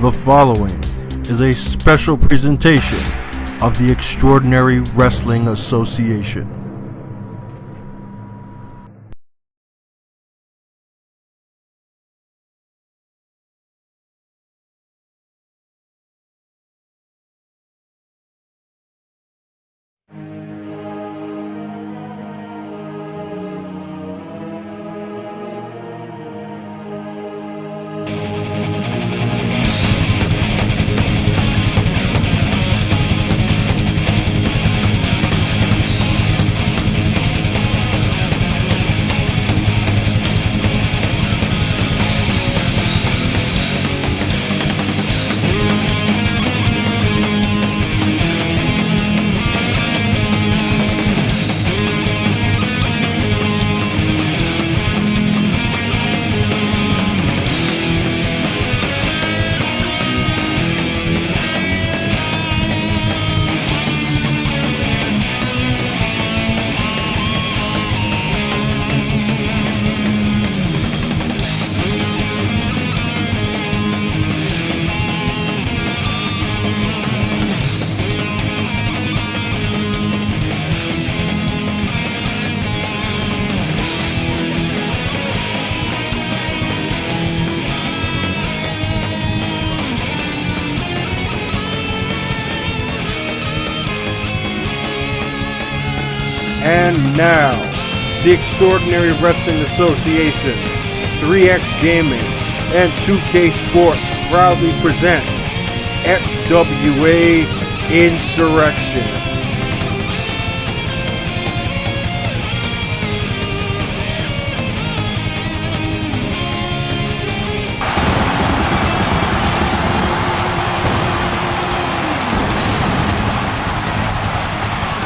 The following is a special presentation of the Extraordinary Wrestling Association. And now, the Extraordinary Wrestling Association, 3X Gaming, and 2K Sports proudly present XWA Insur-X-ion.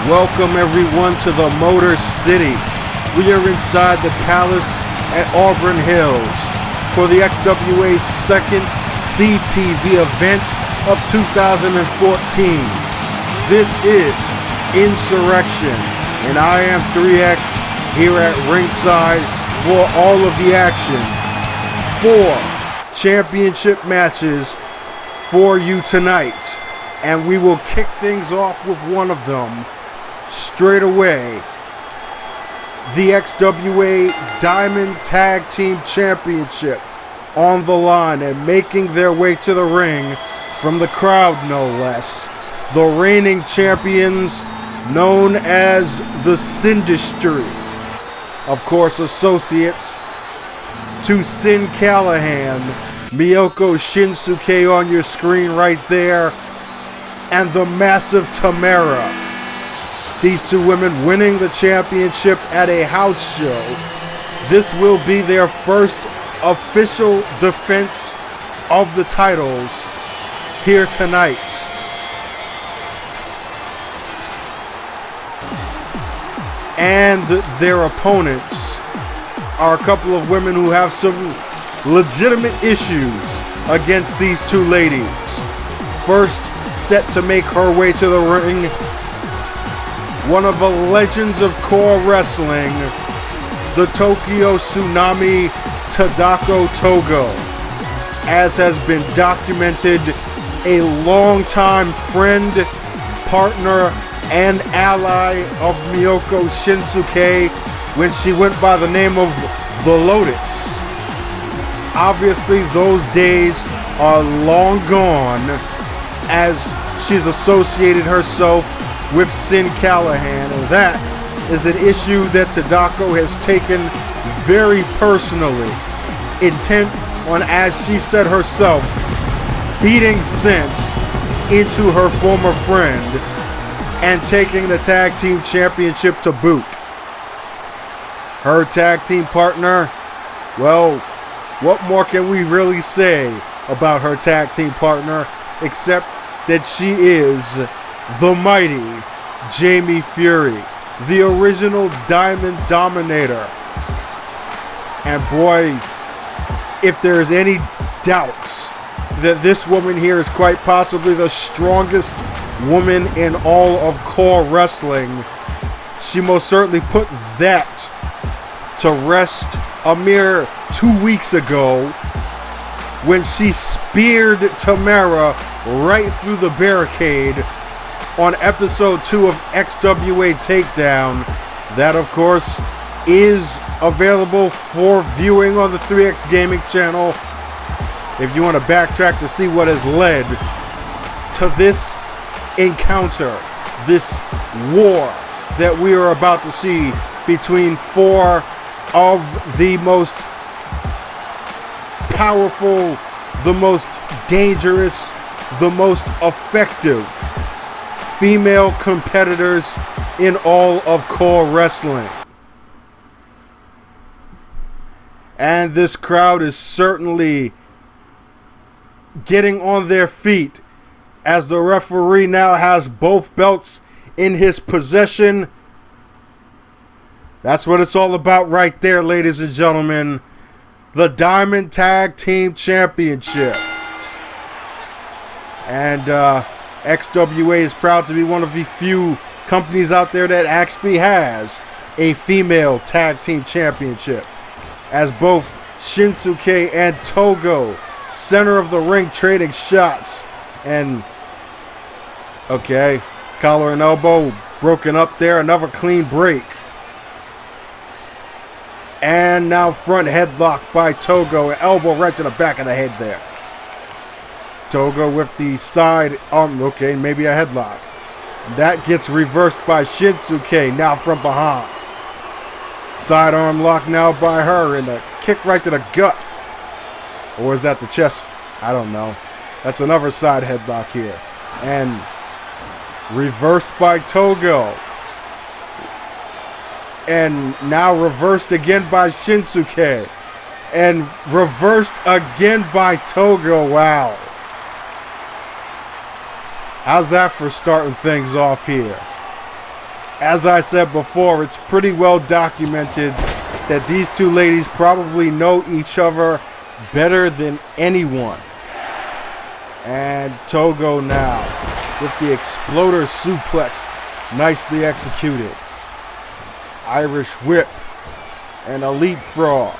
Welcome everyone to the Motor City. We are inside the Palace at Auburn Hills for the XWA's second CPV event of 2014. This is Insur-X-ion, and I am 3X here at ringside for all of the action. 4 championship matches for you tonight, and we will kick things off with one of them. Straight away, the XWA Diamond Tag Team Championship on the line, and making their way to the ring from the crowd no less, the reigning champions known as the Sindustry. Of course, associates to Sin Callahan, Miyoko Shinsuke on your screen right there, and the massive Tamara. These two women winning the championship at a house show. This will be their first official defense of the titles here tonight. And their opponents are a couple of women who have some legitimate issues against these two ladies. First, set to make her way to the ring, one of the legends of core wrestling, the Tokyo Tsunami Tadako Togo. As has been documented, a longtime friend, partner, and ally of Miyoko Shinsuke when she went by the name of the Lotus. Obviously, those days are long gone, as she's associated herself with Sin Callahan, and that is an issue that Tadako has taken very personally, intent on, as she said herself, beating sense into her former friend and taking the tag team championship to boot. Her tag team partner, well, what more can we really say about her tag team partner except that she is the mighty Jamie Fury, the original Diamond Dominator. And boy, if there's any doubts that this woman here is quite possibly the strongest woman in all of core wrestling, she most certainly put that to rest a mere 2 weeks ago when she speared Tamara right through the barricade on episode 2 of XWA Takedown. That, of course, is available for viewing on the 3X Gaming channel if you want to backtrack to see what has led to this encounter, this war that we are about to see between 4 of the most powerful, the most dangerous, the most effective female competitors in all of core wrestling. And this crowd is certainly getting on their feet as the referee now has both belts in his possession. That's what it's all about right there, ladies and gentlemen. The Diamond Tag Team Championship. And XWA is proud to be one of the few companies out there that actually has a female tag team championship, as both Shinsuke and Togo center of the ring trading shots. And okay, collar and elbow broken up there, another clean break. And now front headlock by Togo, an elbow right to the back of the head there. Togo with the side arm, okay, maybe a headlock. That gets reversed by Shinsuke, now from behind. Sidearm lock now by her, and a kick right to the gut. Or is that the chest? I don't know. That's another side headlock here. And reversed by Togo. And now reversed again by Shinsuke. And reversed again by Togo. Wow. How's that for starting things off here? As I said before, it's pretty well documented that these two ladies probably know each other better than anyone. And Togo now with the exploder suplex, nicely executed. Irish whip and a leapfrog.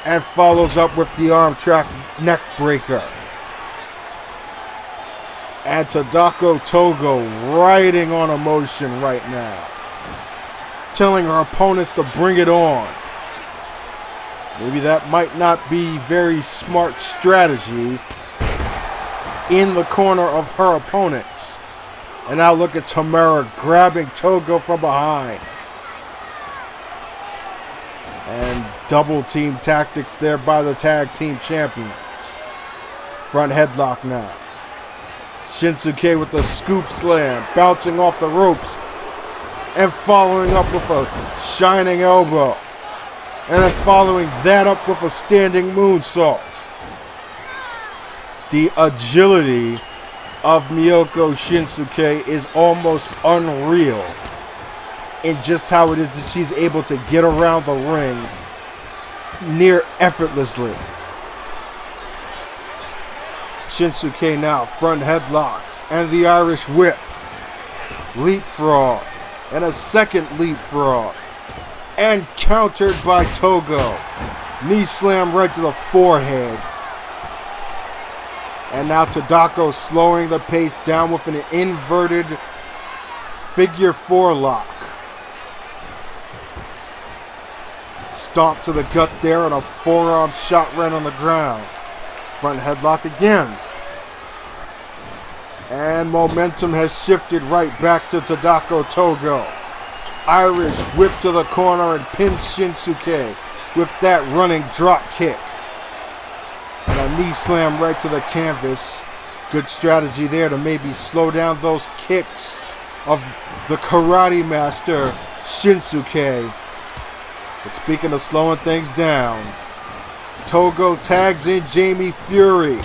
And follows up with the arm track neck breaker. And Tadako Togo riding on emotion right now, telling her opponents to bring it on. Maybe that might not be very smart strategy in the corner of her opponents. And now look at Tamara grabbing Togo from behind. And double team tactics there by the tag team champions. Front headlock now. Shinsuke with the scoop slam, bouncing off the ropes and following up with a shining elbow. And then following that up with a standing moonsault. The agility of Miyoko Shinsuke is almost unreal in just how it is that she's able to get around the ring near effortlessly. Shinsuke now, front headlock, and the Irish whip. Leapfrog, and a second leapfrog. And countered by Togo. Knee slam right to the forehead. And now Tadako slowing the pace down with an inverted figure 4 lock. Stomp to the gut there and a forearm shot right on the ground. Front headlock again. And momentum has shifted right back to Tadako Togo. Irish whip to the corner and pins Shinsuke with that running drop kick. And a knee slam right to the canvas. Good strategy there to maybe slow down those kicks of the karate master Shinsuke. But speaking of slowing things down, Togo tags in Jamie Fury.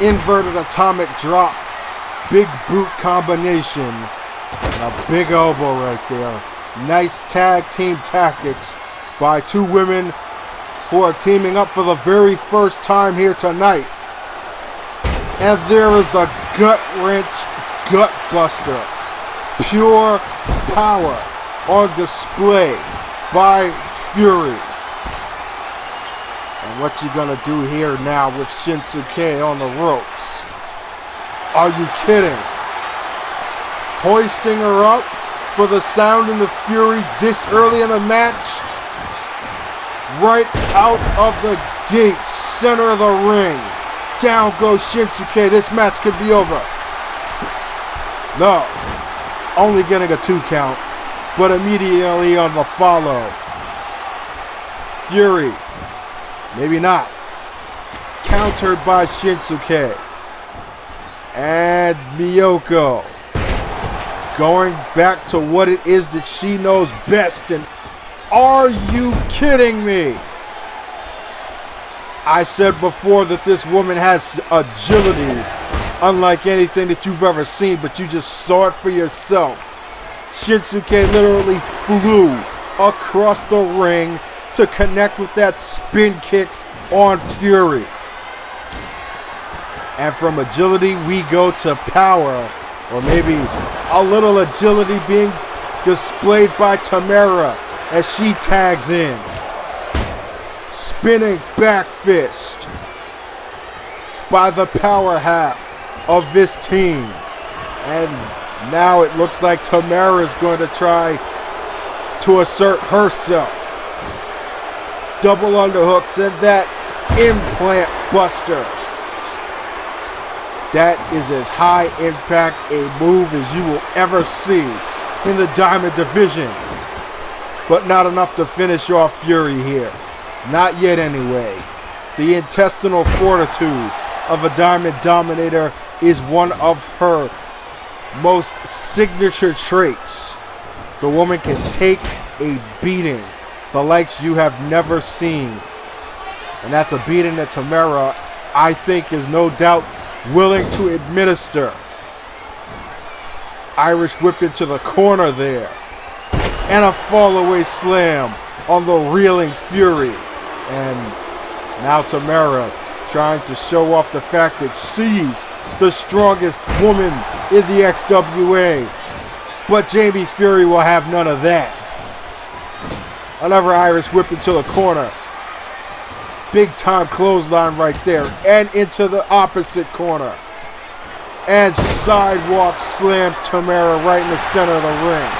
Inverted atomic drop. Big boot combination. And a big elbow right there. Nice tag team tactics by two women who are teaming up for the very first time here tonight. And there is the gut wrench, gut buster. Pure power on display by Fury. And what you gonna do here now with Shinsuke on the ropes? Are you kidding? Hoisting her up for the Sound and the Fury this early in the match? Right out of the gate, center of the ring. Down goes Shinsuke. This match could be over. No. Only getting a 2 count, but immediately on the follow. Fury. Maybe not. Countered by Shinsuke. And Miyoko. Going back to what it is that she knows best. And are you kidding me? I said before that this woman has agility unlike anything that you've ever seen, but you just saw it for yourself. Shinsuke literally flew across the ring to connect with that spin kick on Fury. And from agility, we go to power, or maybe a little agility being displayed by Tamara as she tags in. Spinning back fist by the power half of this team. And now it looks like Tamara is going to try to assert herself. Double underhooks and that implant buster. That is as high impact a move as you will ever see in the Diamond Division. But not enough to finish off Fury here. Not yet anyway. The intestinal fortitude of a Diamond Dominator is one of her most signature traits. The woman can take a beating, the likes you have never seen. And that's a beating that Tamara, I think, is no doubt willing to administer. Irish whip into the corner there. And a fallaway slam on the reeling Fury. And now Tamara trying to show off the fact that she's the strongest woman in the XWA. But Jamie Fury will have none of that. Another Irish whip into the corner. Big time clothesline right there. And into the opposite corner. And sidewalk slams Tamara right in the center of the ring.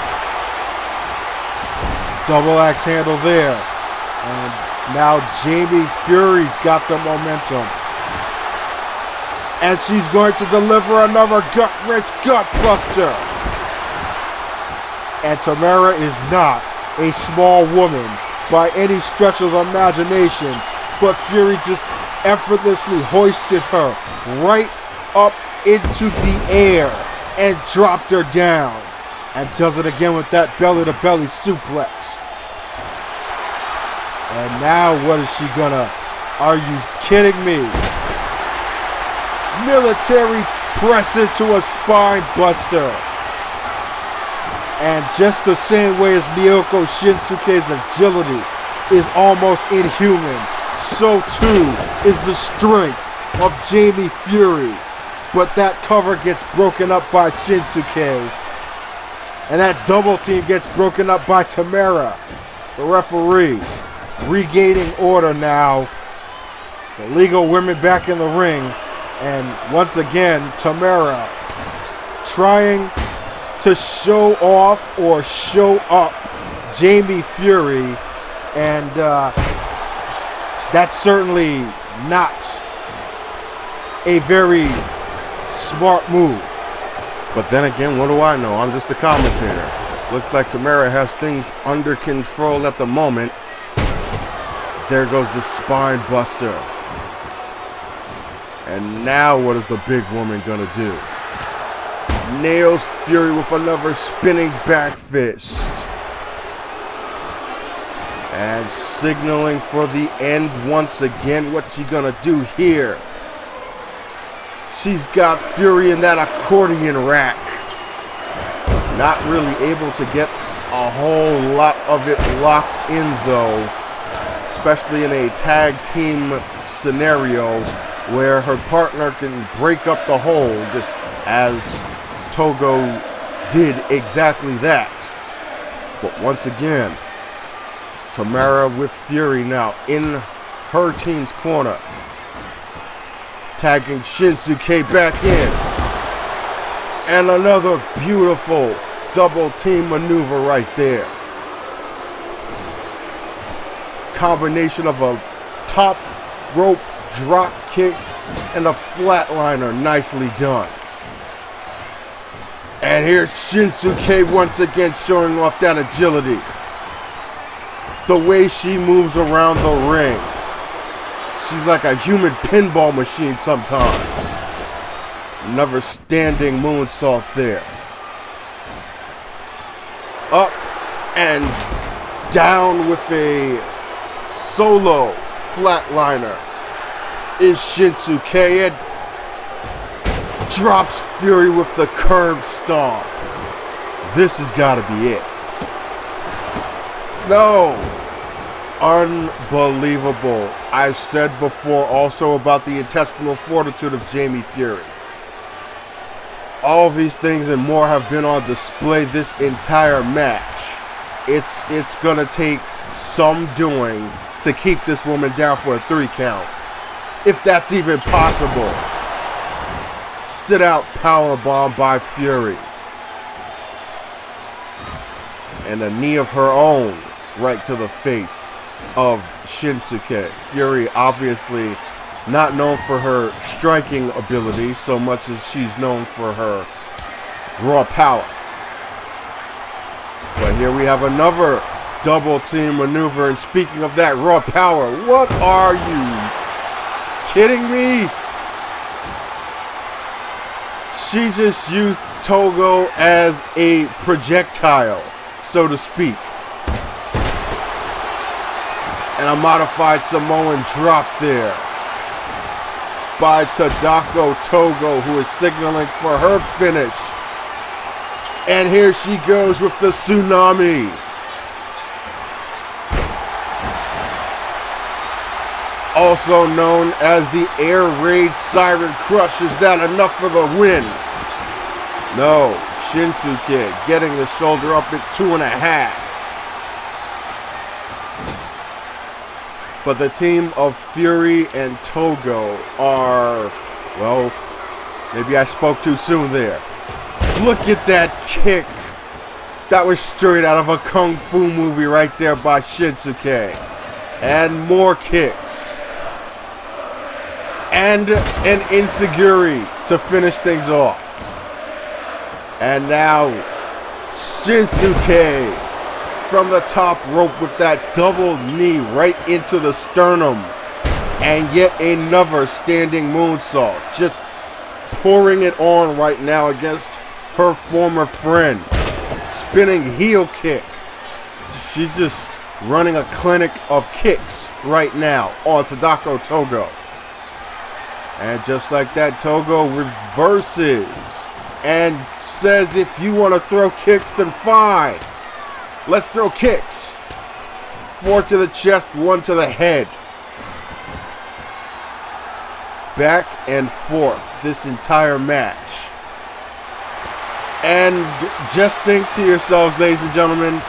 Double axe handle there. And now Jamie Fury's got the momentum. And she's going to deliver another gut-wrench gut buster. And Tamara is not a small woman by any stretch of the imagination. But Fury just effortlessly hoisted her right up into the air and dropped her down. And does it again with that belly-to-belly suplex. And now what is she gonna? Are you kidding me? Military press into a spine buster. And just the same way as Miyoko Shinsuke's agility is almost inhuman, so too is the strength of Jamie Fury. But that cover gets broken up by Shinsuke. And that double team gets broken up by Tamara, the referee. Regaining order now. The League of Women back in the ring. And once again, Tamara trying to show off or show up Jamie Fury. And that's certainly not a very smart move. But then again, what do I know? I'm just a commentator. Looks like Tamara has things under control at the moment. There goes the spine buster. And now what is the big woman gonna do? Nails Fury with another spinning back fist. And signaling for the end once again. What's she gonna do here? She's got Fury in that accordion rack. Not really able to get a whole lot of it locked in though. Especially in a tag team scenario where her partner can break up the hold, as Togo did exactly that. But once again, Tamara with Fury now in her team's corner. Tagging Shinsuke back in. And another beautiful double team maneuver right there. Combination of a top rope drop kick and a flatliner, nicely done. And here's Shinsuke once again showing off that agility. The way she moves around the ring. She's like a human pinball machine sometimes. Another standing moonsault there. Up and down with a solo flatliner is Shinsuke. It drops Fury with the curb stomp. This has got to be it. No. Unbelievable. I said before also about the intestinal fortitude of Jamie Fury. All these things and more have been on display this entire match. It's gonna take some doing to keep this woman down for a 3 count. If that's even possible. Sit out powerbomb by Fury. And a knee of her own right to the face of Shinsuke. Fury obviously not known for her striking ability so much as she's known for her raw power. But here we have another double team maneuver, and speaking of that raw power, what are you kidding me? She just used Togo as a projectile, so to speak. And a modified Samoan drop there by Tadako Togo, who is signaling for her finish. And here she goes with the tsunami. Also known as the Air Raid Siren Crush. Is that enough for the win? No. Shinsuke getting the shoulder up at 2.5. But the team of Fury and Togo are, well, maybe I spoke too soon there. Look at that kick. That was straight out of a kung fu movie right there by Shinsuke. And more kicks. And an enziguri to finish things off. And now Shinsuke from the top rope with that double knee right into the sternum. And yet another standing moonsault. Just pouring it on right now against her former friend. Spinning heel kick. She's just running a clinic of kicks right now on Tadako Togo. And just like that, Togo reverses and says, if you want to throw kicks, then fine. Let's throw kicks. 4 to the chest, 1 to the head. Back and forth this entire match. And just think to yourselves, ladies and gentlemen,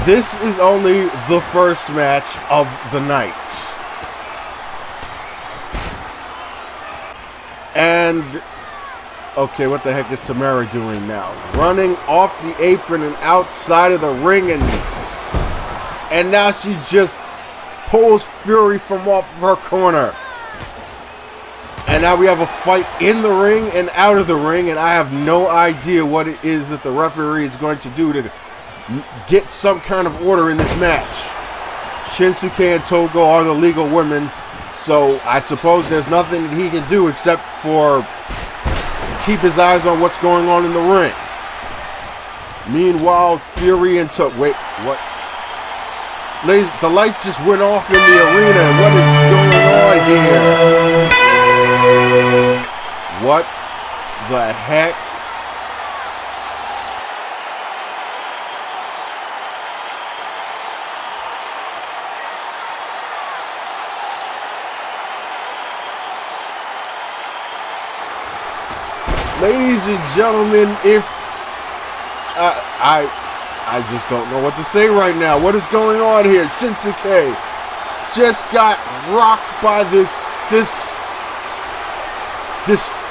this is only the first match of the night. And, okay, what the heck is Tamara doing now? Running off the apron and outside of the ring, and now she just pulls Fury from off of her corner. And now we have a fight in the ring and out of the ring, and I have no idea what it is that the referee is going to do to get some kind of order in this match. Shinsuke and Togo are the legal women, so I suppose there's nothing that he can do except for keep his eyes on what's going on in the ring. Meanwhile, Fury and Togo... Wait, what? Ladies, the lights just went off in the arena. What is going on here? What the heck? Ladies and gentlemen, if I just don't know what to say right now. What is going on here? Shinsuke just got rocked by this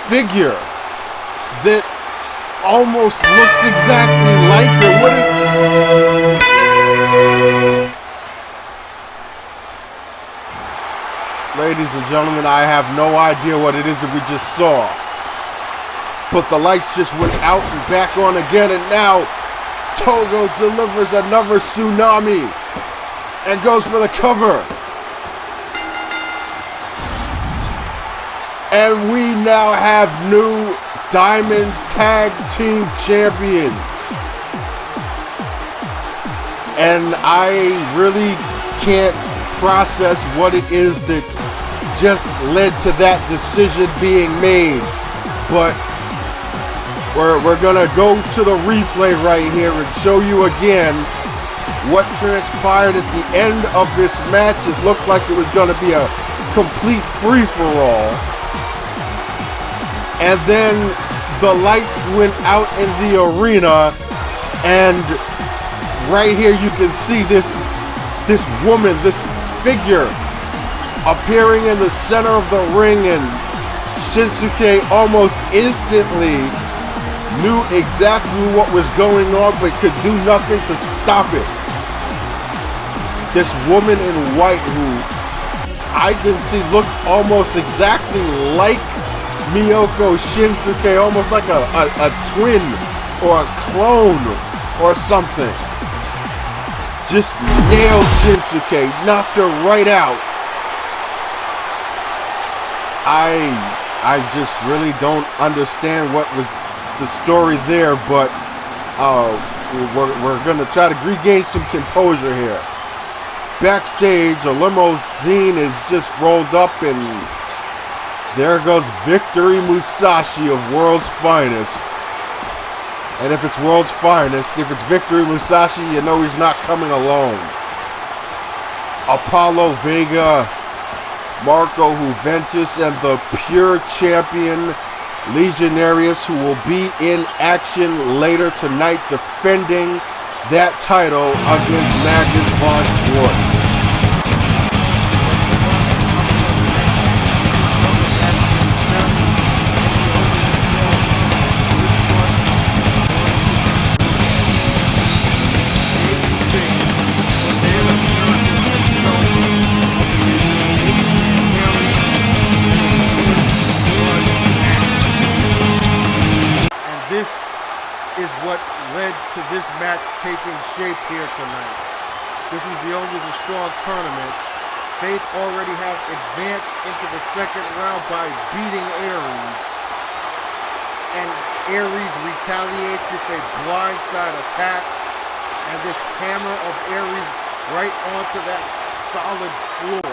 figure that almost looks exactly like her. What is... Ladies and gentlemen, I have no idea what it is that we just saw. But the lights just went out and back on again, and now Togo delivers another tsunami and goes for the cover. And we now have new Diamond Tag Team Champions. And I really can't process what it is that just led to that decision being made. But we're gonna go to the replay right here and show you again what transpired at the end of this match. It looked like it was gonna be a complete free-for-all. And then the lights went out in the arena, and right here you can see this woman, this figure appearing in the center of the ring, and Shinsuke almost instantly knew exactly what was going on but could do nothing to stop it. This woman in white, who I can see looked almost exactly like Miyoko Shinsuke, almost like a twin or a clone or something. Just nailed Shinsuke, knocked her right out. I just really don't understand what was the story there, but we're gonna try to regain some composure here. Backstage, a limousine is just rolled up, and there goes Victory Musashi of World's Finest. And if it's World's Finest, if it's Victory Musashi, you know he's not coming alone. Apollo Vega, Marco Juventus, and the Pure Champion Legionarius, who will be in action later tonight defending that title against Magnus von Schwartz. To this match taking shape here tonight. This was the Only the Strong tournament. Faith already had advanced into the second round by beating Aries. And Aries retaliates with a blindside attack. And this hammer of Aries right onto that solid floor.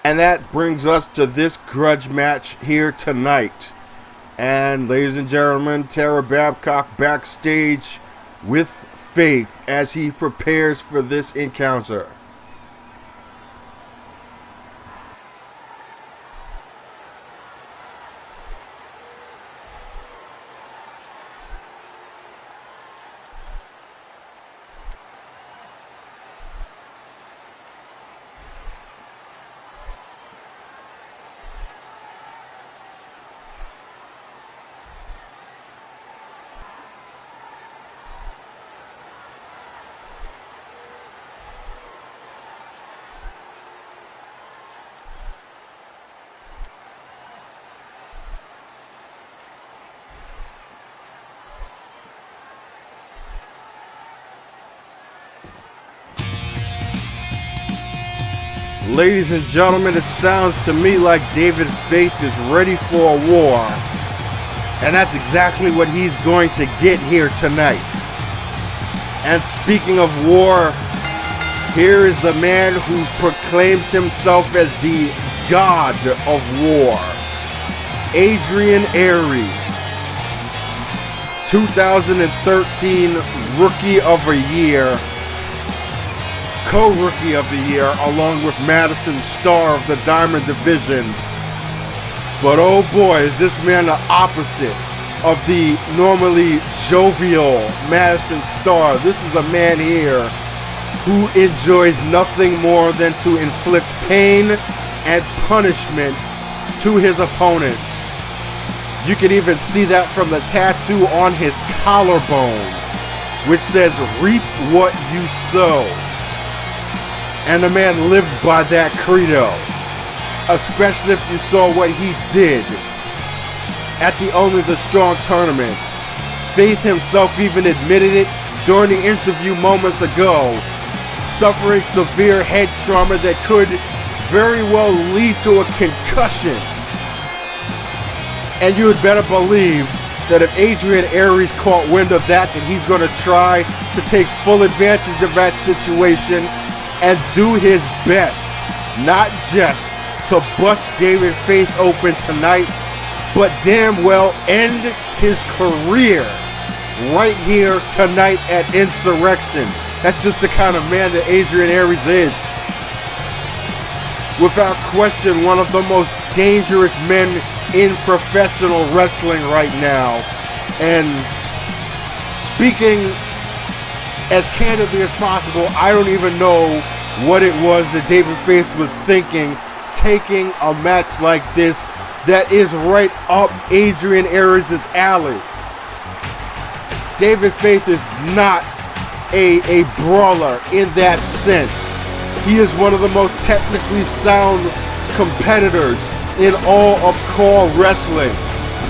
And that brings us to this grudge match here tonight. And ladies and gentlemen, Tara Babcock backstage with Faith as he prepares for this encounter. Ladies and gentlemen, it sounds to me like David Faith is ready for a war. And that's exactly what he's going to get here tonight. And speaking of war, here is the man who proclaims himself as the God of War. Adrian Aries. 2013 Rookie of the Year. Co-Rookie of the Year, along with Madison Starr of the Diamond Division. But oh boy, is this man the opposite of the normally jovial Madison Starr. This is a man here who enjoys nothing more than to inflict pain and punishment to his opponents. You can even see that from the tattoo on his collarbone, which says, "Reap what you sow." And the man lives by that credo, especially if you saw what he did at the Only the Strong tournament. Faith himself even admitted it during the interview moments ago, suffering severe head trauma that could very well lead to a concussion. And you had better believe that if Adrian Aries caught wind of that, he's going to try to take full advantage of that situation and do his best, not just to bust David Faith open tonight, but damn well end his career right here tonight at Insurrection. That's just the kind of man that Adrian Aries is. Without question, one of the most dangerous men in professional wrestling right now. And speaking as candidly as possible, I don't even know what it was that David Faith was thinking, taking a match like this that is right up Adrian Aries' alley. David Faith is not a brawler in that sense. He is one of the most technically sound competitors in all of core wrestling,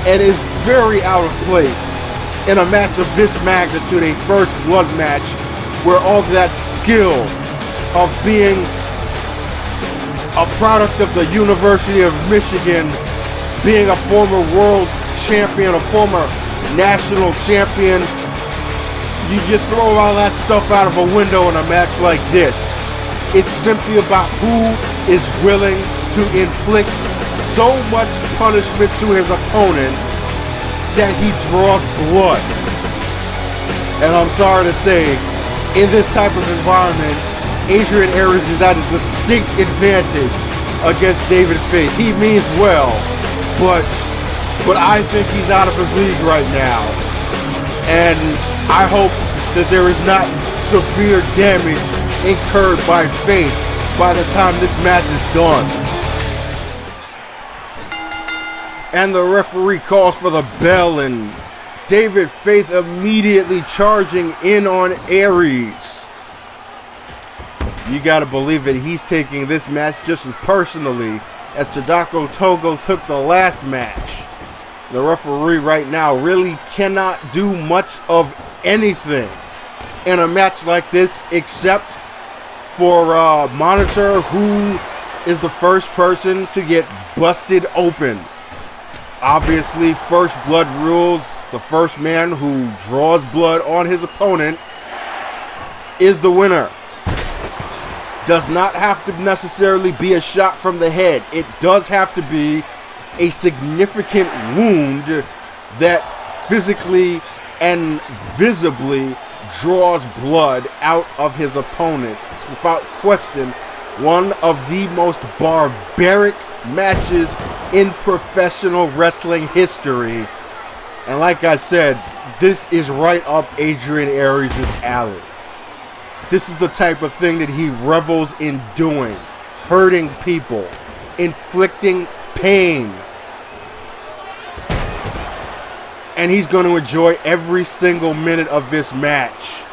and is very out of place in a match of this magnitude, a first blood match, where all that skill of being a product of the University of Michigan, being a former world champion, a former national champion, you throw all that stuff out of a window in a match like this. It's simply about who is willing to inflict so much punishment to his opponent that he draws blood. And I'm sorry to say, in this type of environment, Adrian Aries is at a distinct advantage against David Faith. He means well, but I think he's out of his league right now. And I hope that there is not severe damage incurred by Faith by the time this match is done. And the referee calls for the bell, and David Faith immediately charging in on Aries. You gotta believe it, he's taking this match just as personally as Tadako Togo took the last match. The referee right now really cannot do much of anything in a match like this except for monitor who is the first person to get busted open. Obviously, first blood rules. The first man who draws blood on his opponent is the winner. Does not have to necessarily be a shot from the head. It does have to be a significant wound that physically and visibly draws blood out of his opponent. It's without question one of the most barbaric matches in professional wrestling history. And like I said, this is right up Adrian Aries' alley. This is the type of thing that he revels in doing. Hurting people. Inflicting pain. And he's going to enjoy every single minute of this match.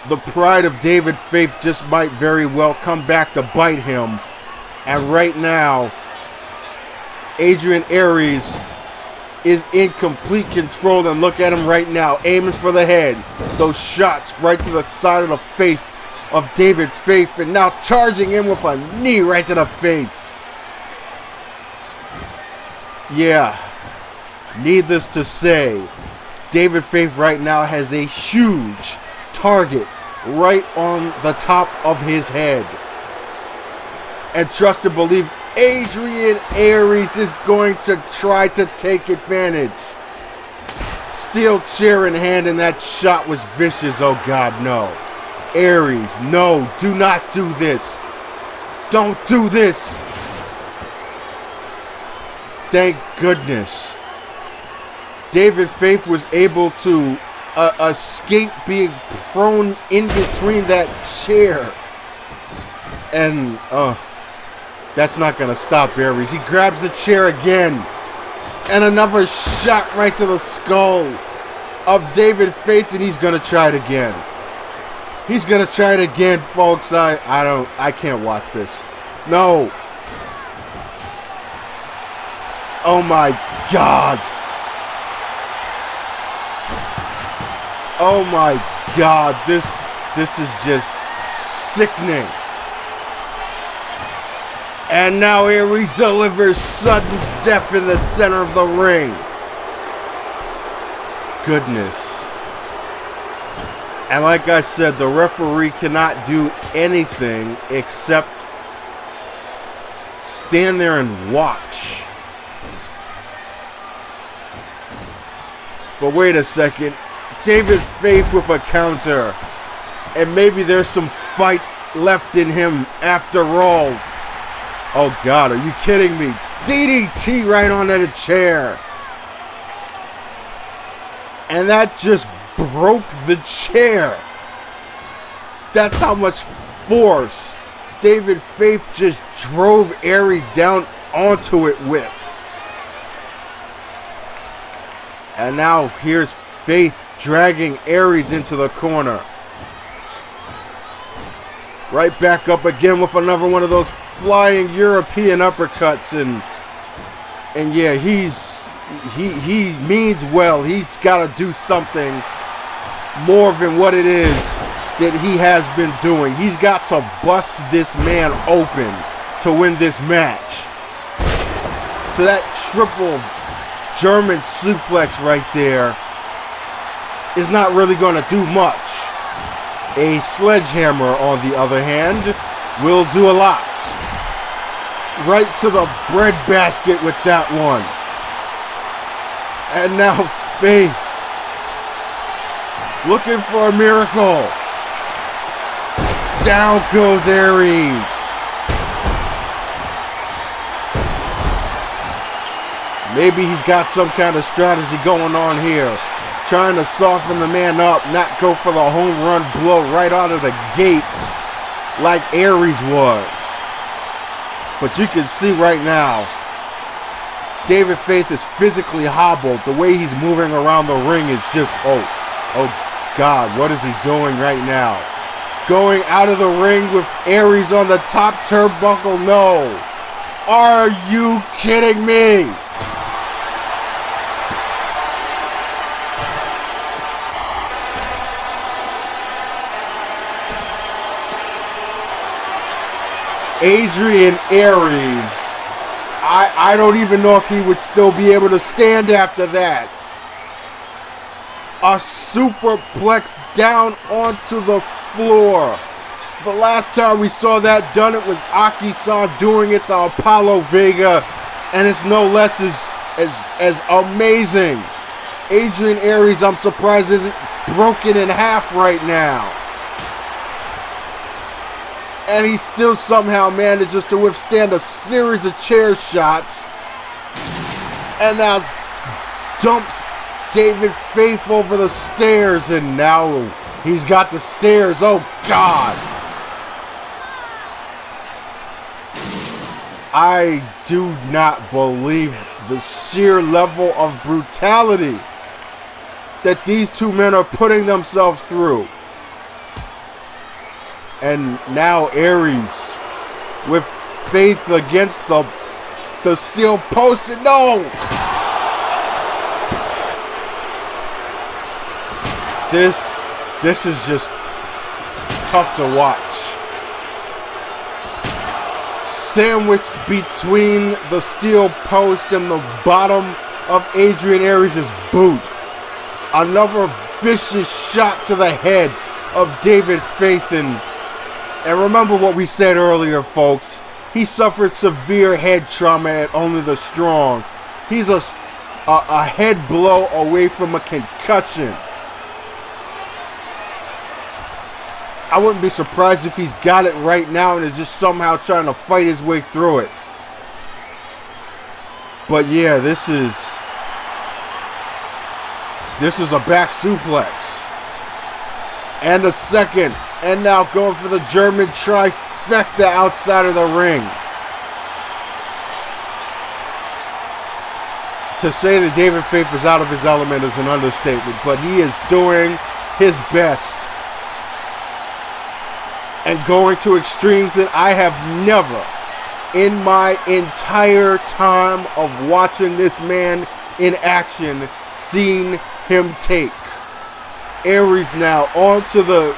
The pride of David Faith just might very well come back to bite him. And right now, Adrian Aries is in complete control. And look at him right now, aiming for the head. Those shots right to the side of the face of David Faith. And now charging in with a knee right to the face. Yeah. Needless to say, David Faith right now has a huge target right on the top of his head. And trust and believe, Adrian Aries is going to try to take advantage. Steel chair in hand, and that shot was vicious. Oh God, no. Aries, no, do not do this. Don't do this. Thank goodness. David Faith was able to escape being prone in between that chair. And that's not gonna stop Aries. He grabs the chair again, and another shot right to the skull of David Faith, and he's gonna try it again. He's gonna try it again, folks. I can't watch this. No. Oh my God. Oh my God. This is just sickening. And now Aries delivers sudden death in the center of the ring. Goodness. And like I said, the referee cannot do anything except stand there and watch. But wait a second. David Faith with a counter. And maybe there's some fight left in him after all. Oh God, are you kidding me? DDT right onto the chair. And that just broke the chair. That's how much force David Faith just drove Aries down onto it with. And now here's Faith dragging Aries into the corner. Right back up again with another one of those flying European uppercuts, and yeah, he means well. He's got to do something more than what it is that he has been doing. He's got to bust this man open to win this match. So that triple German suplex right there is not really going to do much. A sledgehammer, on the other hand, will do a lot. Right to the bread basket with that one. And now Faith looking for a miracle. Down goes Aries. Maybe he's got some kind of strategy going on here. Trying to soften the man up, not go for the home run blow right out of the gate like Aries was. But you can see right now, David Faith is physically hobbled. The way he's moving around the ring is just, oh God, what is he doing right now? Going out of the ring with Aries on the top turnbuckle? No. Are you kidding me? Adrian Aries, I don't even know if he would still be able to stand after that. A superplex down onto the floor. The last time we saw that done, it was Aki-san doing it to Apollo Vega, and it's no less as amazing. Adrian Aries, I'm surprised, isn't broken in half right now. And he still somehow manages to withstand a series of chair shots. And now dumps David Faith over the stairs. And now he's got the stairs. Oh, God. I do not believe the sheer level of brutality that these two men are putting themselves through. And now Aries with Faith against the steel post. No! This is just tough to watch. Sandwiched between the steel post and the bottom of Adrian Aries' boot. Another vicious shot to the head of David Faith. And remember what we said earlier, folks. He suffered severe head trauma at Only the Strong. He's a head blow away from a concussion. I wouldn't be surprised if he's got it right now and is just somehow trying to fight his way through it. But yeah, this This is a back suplex. And a second. And now going for the German trifecta outside of the ring. To say that David FAU is out of his element is an understatement, but he is doing his best. And going to extremes that I have never, in my entire time of watching this man in action, seen him take. Aries now onto the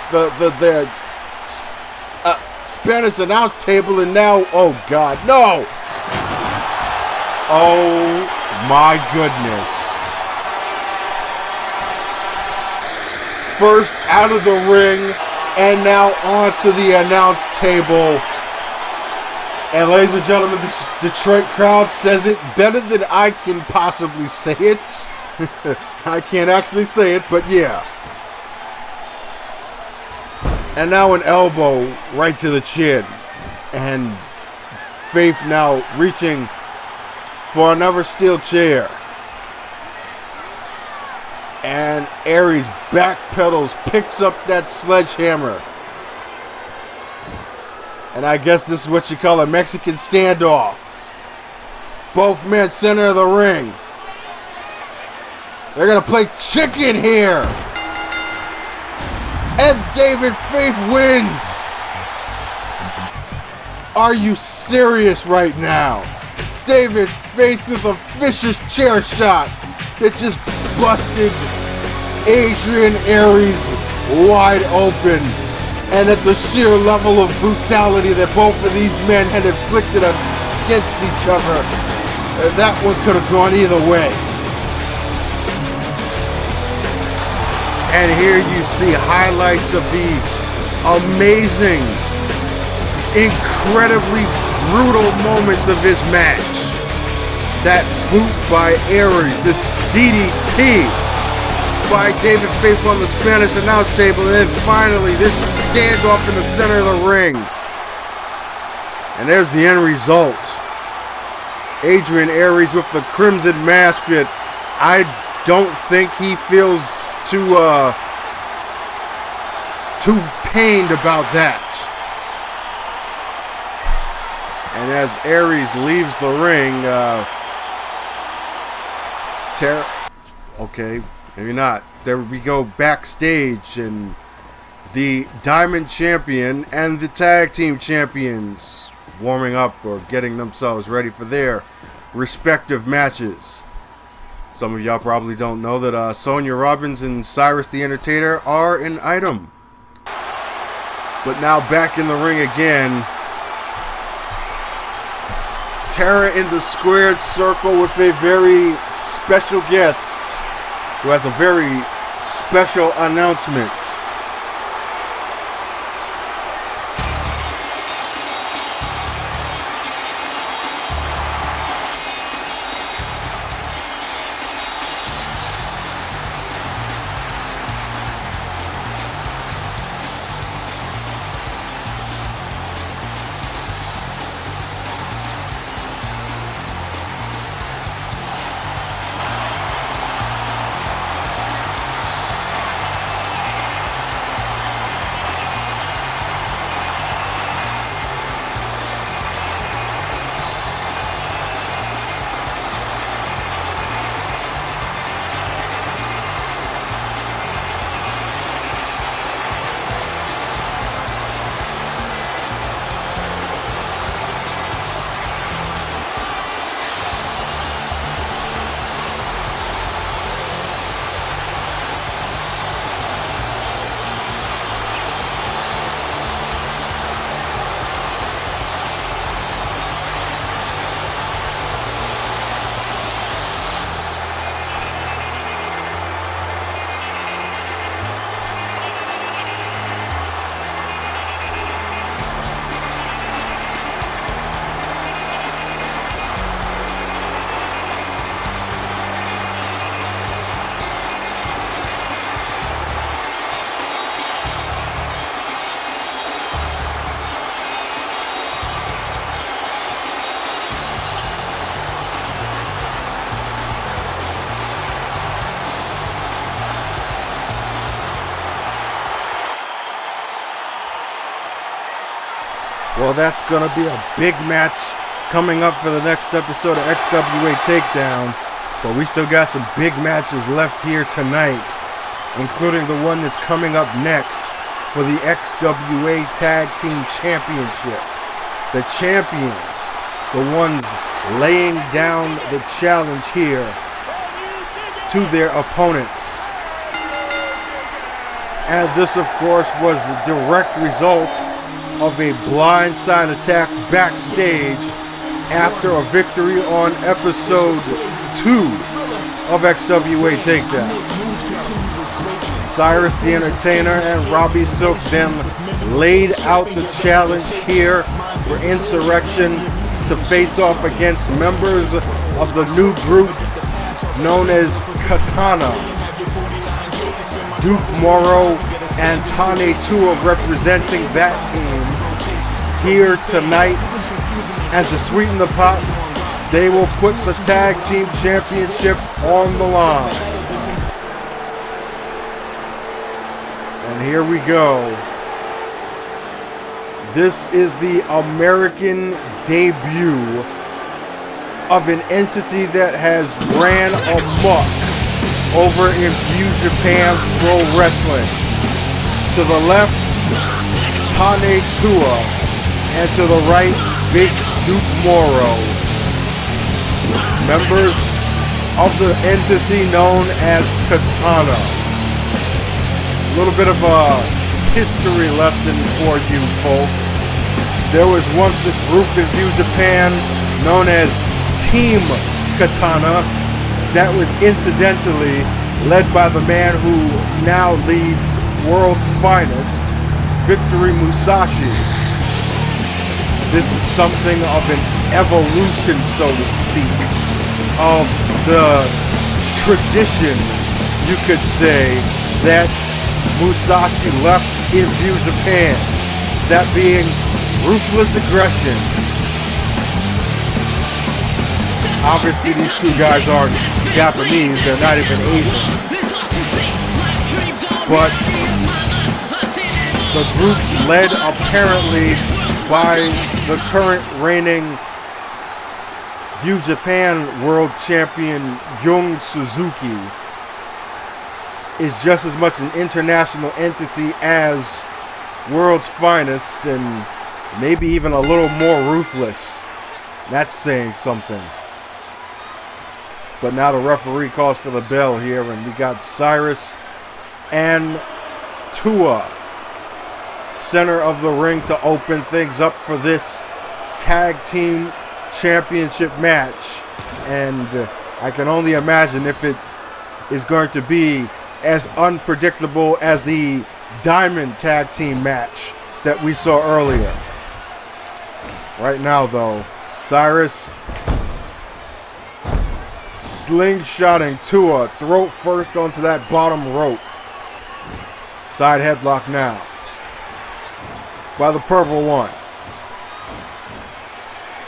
Spanish announce table, and now, oh God, no! Oh my goodness. First out of the ring, and now onto the announce table. And ladies and gentlemen, this Detroit crowd says it better than I can possibly say it. I can't actually say it, but yeah. And now an elbow right to the chin. And FAU now reaching for another steel chair. And Aries backpedals, picks up that sledgehammer. And I guess this is what you call a Mexican standoff. Both men center of the ring. They're going to play chicken here. And David FAU wins. Are you serious right now? David FAU with a vicious chair shot that just busted Adrian Aries wide open. And at the sheer level of brutality that both of these men had inflicted against each other, that one could have gone either way. And here you see highlights of the amazing, incredibly brutal moments of this match. That boot by Aries, this DDT by David FAU on the Spanish announce table, and then finally this standoff in the center of the ring. And there's the end result. Adrian Aries with the crimson mask that I don't think he feels too pained about that. And as Aries leaves the ring, TARA, okay, maybe not. There we go backstage, and the Diamond Champion and the Tag Team Champions warming up or getting themselves ready for their respective matches. Some of y'all probably don't know that Sonya Robbins and Cyrus the Entertainer are an item. But now back in the ring again. TARA in the squared circle with a very special guest who has a very special announcement. Well, that's going to be a big match coming up for the next episode of XWA Takedown. But we still got some big matches left here tonight, including the one that's coming up next for the XWA Tag Team Championship. The champions, the ones laying down the challenge here to their opponents. And this, of course, was a direct result of a blindside attack backstage after a victory on episode 2 of XWA Takedown. Cyrus the Entertainer and Robbie Silk then laid out the challenge here for Insurrection to face off against members of the new group known as Katana. Duke Morrow and Tane Tua representing that team here tonight. And to sweeten the pot, they will put the Tag Team Championship on the line. And here we go. This is the American debut of an entity that has ran amok over in View Japan Pro Wrestling. To the left, Tane Tua, and to the right, Big Duke Morrow. Members of the entity known as Katana. A little bit of a history lesson for you folks. There was once a group in View Japan known as Team Katana that was incidentally led by the man who now leads World's Finest, Victory Musashi. This is something of an evolution, so to speak, of the tradition, you could say, that Musashi left in View Japan, that being ruthless aggression. Obviously, these two guys aren't Japanese, they're not even Asian. But the group led apparently by the current reigning View Japan World Champion Young Suzuki is just as much an international entity as World's Finest, and maybe even a little more ruthless. That's saying something. But now the referee calls for the bell here, and we got Cyrus and Tua center of the ring to open things up for this tag team championship match. And I can only imagine if it is going to be as unpredictable as the Diamond tag team match that we saw earlier. Right now, though, Cyrus slingshotting Tua throat first onto that bottom rope. Side headlock now by the purple one.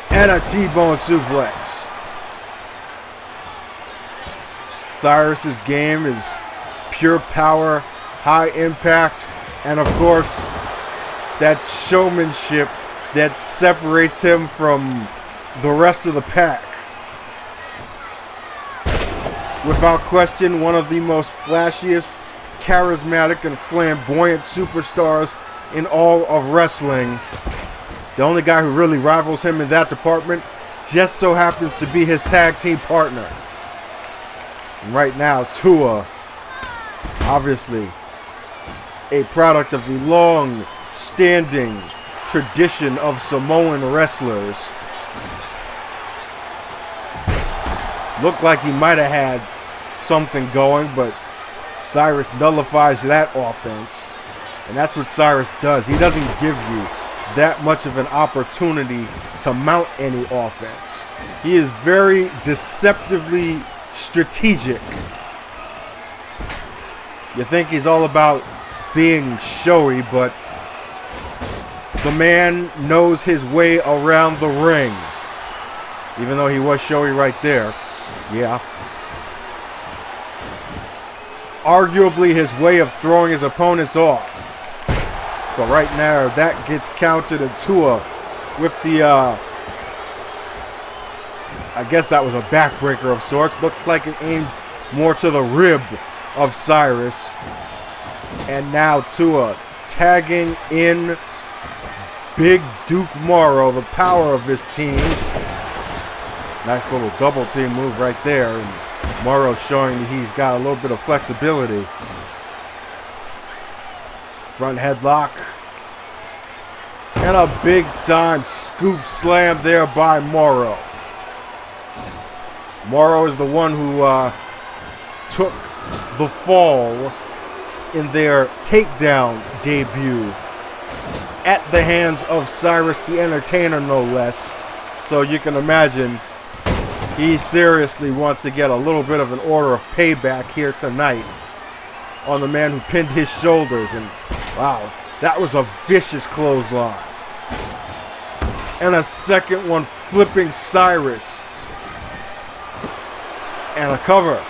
And a T-bone suplex. Cyrus's game is pure power, high impact, and of course, that showmanship that separates him from the rest of the pack. Without question, one of the most flashiest, charismatic, and flamboyant superstars in all of wrestling. The only guy who really rivals him in that department just so happens to be his tag team partner. And right now, Tua, obviously a product of the long-standing tradition of Samoan wrestlers. Looked like he might have had something going, but Cyrus nullifies that offense. And that's what Cyrus does. He doesn't give you that much of an opportunity to mount any offense. He is very deceptively strategic. You think he's all about being showy, but the man knows his way around the ring. Even though he was showy right there. Yeah. It's arguably his way of throwing his opponents off. But right now, that gets counted, and Tua with the, I guess that was a backbreaker of sorts. Looked like it aimed more to the rib of Cyrus. And now Tua tagging in Big Duke Morrow, the power of his team. Nice little double team move right there. And Morrow showing that he's got a little bit of flexibility. Front headlock. And a big time scoop slam there by Morrow. Morrow is the one who took the fall in their takedown debut at the hands of Cyrus the Entertainer, no less. So you can imagine he seriously wants to get a little bit of an order of payback here tonight on the man who pinned his shoulders. And wow, that was a vicious clothesline. And a second one flipping Cyrus. And a cover.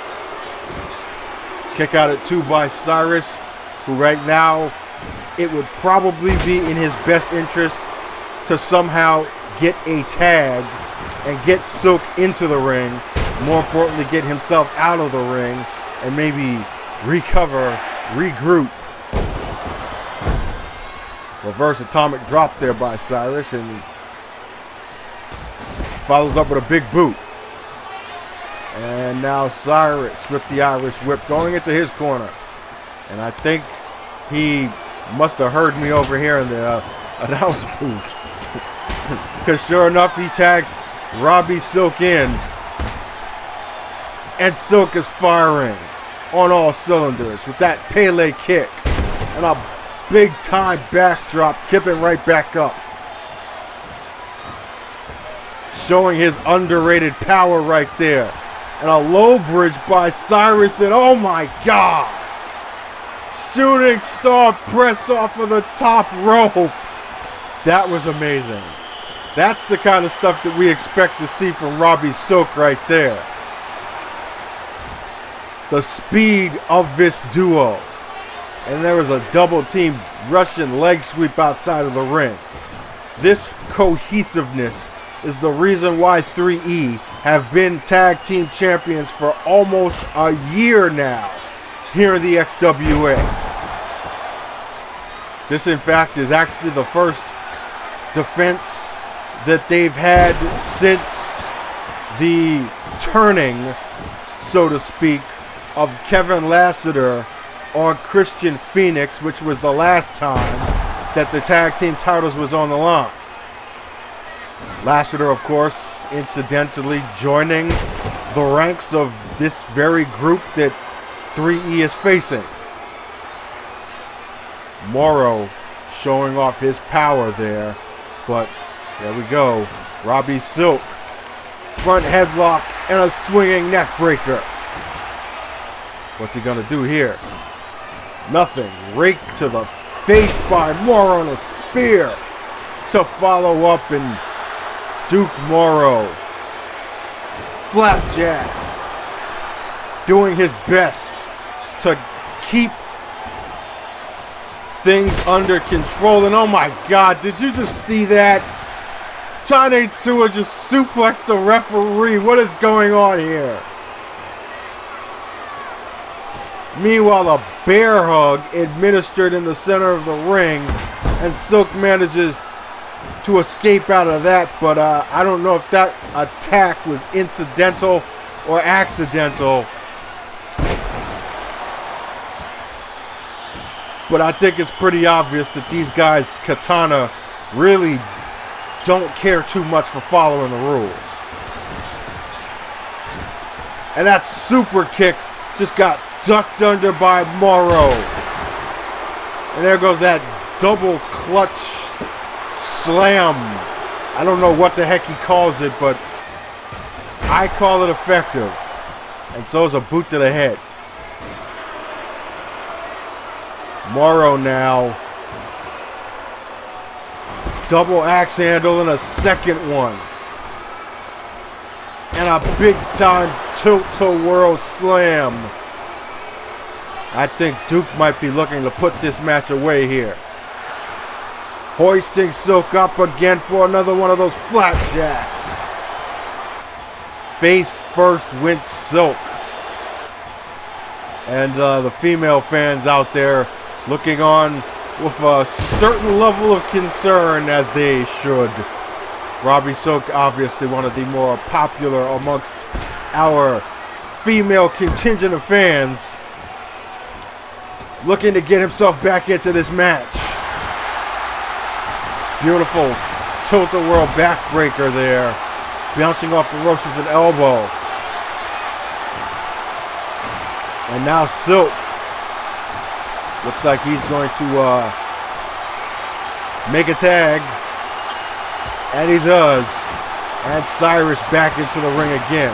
Kick out at 2 by Cyrus, who right now, it would probably be in his best interest to somehow get a tag and get Silk into the ring. More importantly, get himself out of the ring and maybe recover, regroup. Reverse atomic drop there by Cyrus, and follows up with a big boot. And now Cyrus with the Irish whip going into his corner. And I think he must have heard me over here in the announce booth. Because sure enough, he tags Robbie Silk in. And Silk is firing on all cylinders with that Pele kick. And a big time backdrop, kipping right back up. Showing his underrated power right there. And a low bridge by Cyrus, and oh my God! Shooting star press off of the top rope. That was amazing. That's the kind of stuff that we expect to see from Robbie Silk right there. The speed of this duo. And there was a double team Russian leg sweep outside of the ring. This cohesiveness is the reason why 3E have been tag team champions for almost a year now here in the XWA. This, in fact, is actually the first defense that they've had since the turning, so to speak, of Kevin Lassiter on Christian Phoenix, which was the last time that the tag team titles was on the line. Lassiter, of course, incidentally joining the ranks of this very group that 3E is facing. Morrow showing off his power there, but there we go. Robbie Silk, front headlock and a swinging neck breaker. What's he gonna do here? Nothing. Rake to the face by Morrow and a spear to follow up, and Duke Morrow, flapjack, doing his best to keep things under control. And oh my God, did you just see that? Tane Tua just suplexed the referee. What is going on here? Meanwhile, a bear hug administered in the center of the ring, and Silk manages to escape out of that, but I don't know if that attack was incidental or accidental. But I think it's pretty obvious that these guys, Katana, really don't care too much for following the rules. And that super kick just got ducked under by Morrow. And there goes that double clutch slam. I don't know what the heck he calls it, but I call it effective. And so is a boot to the head. Morrow now. Double axe handle and a second one. And a big time tilt-to-whirl slam. I think Duke might be looking to put this match away here. Hoisting Silk up again for another one of those flapjacks. Face first went Silk. And the female fans out there looking on with a certain level of concern, as they should. Robbie Silk, obviously one of the more popular amongst our female contingent of fans, looking to get himself back into this match. Beautiful tilt-a-whirl backbreaker there, bouncing off the ropes with an elbow. And now Silk looks like he's going to make a tag. And he does. And Cyrus back into the ring again.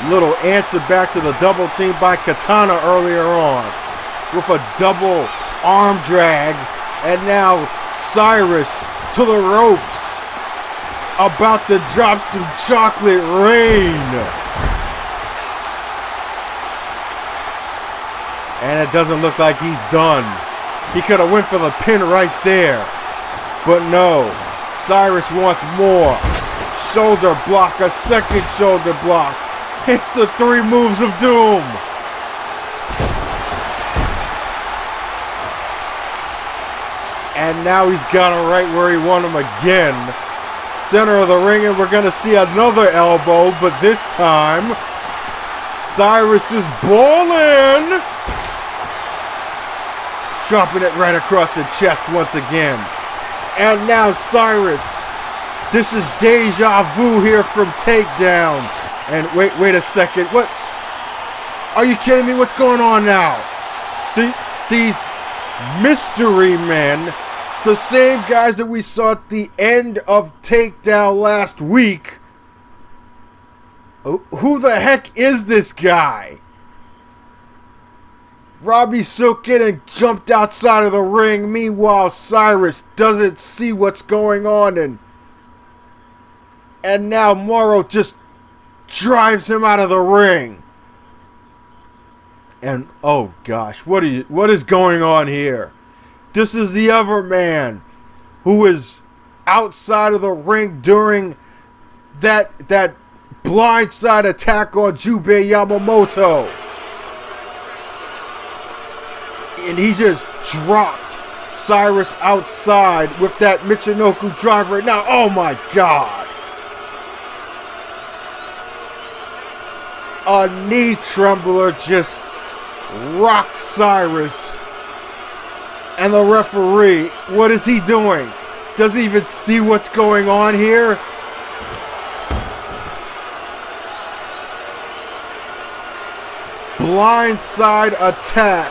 Little answer back to the double team by Katana earlier on with a double arm drag. And now Cyrus to the ropes, about to drop some chocolate rain. And it doesn't look like he's done. He could have went for the pin right there. But no, Cyrus wants more. Shoulder block, a second shoulder block. Hits the 3 moves of doom. And now he's got him right where he wanted him again. Center of the ring, and we're going to see another elbow, but this time Cyrus is balling. Dropping it right across the chest once again. And now Cyrus. This is deja vu here from Takedown. And wait a second. What? Are you kidding me? What's going on now? These mystery men, the same guys that we saw at the end of Takedown last week. Who the heck is this guy? Robbie Silk getting jumped outside of the ring. Meanwhile, Cyrus doesn't see what's going on. And now Morrow just drives him out of the ring. And oh gosh, what is going on here? This is the other man who is outside of the ring during that blindside attack on Jubei Yamamoto. And he just dropped Cyrus outside with that Michinoku driver. Now, oh my God. A knee trembler just rocked Cyrus. And the referee, what is he doing? Doesn't even see what's going on here. Blindside attack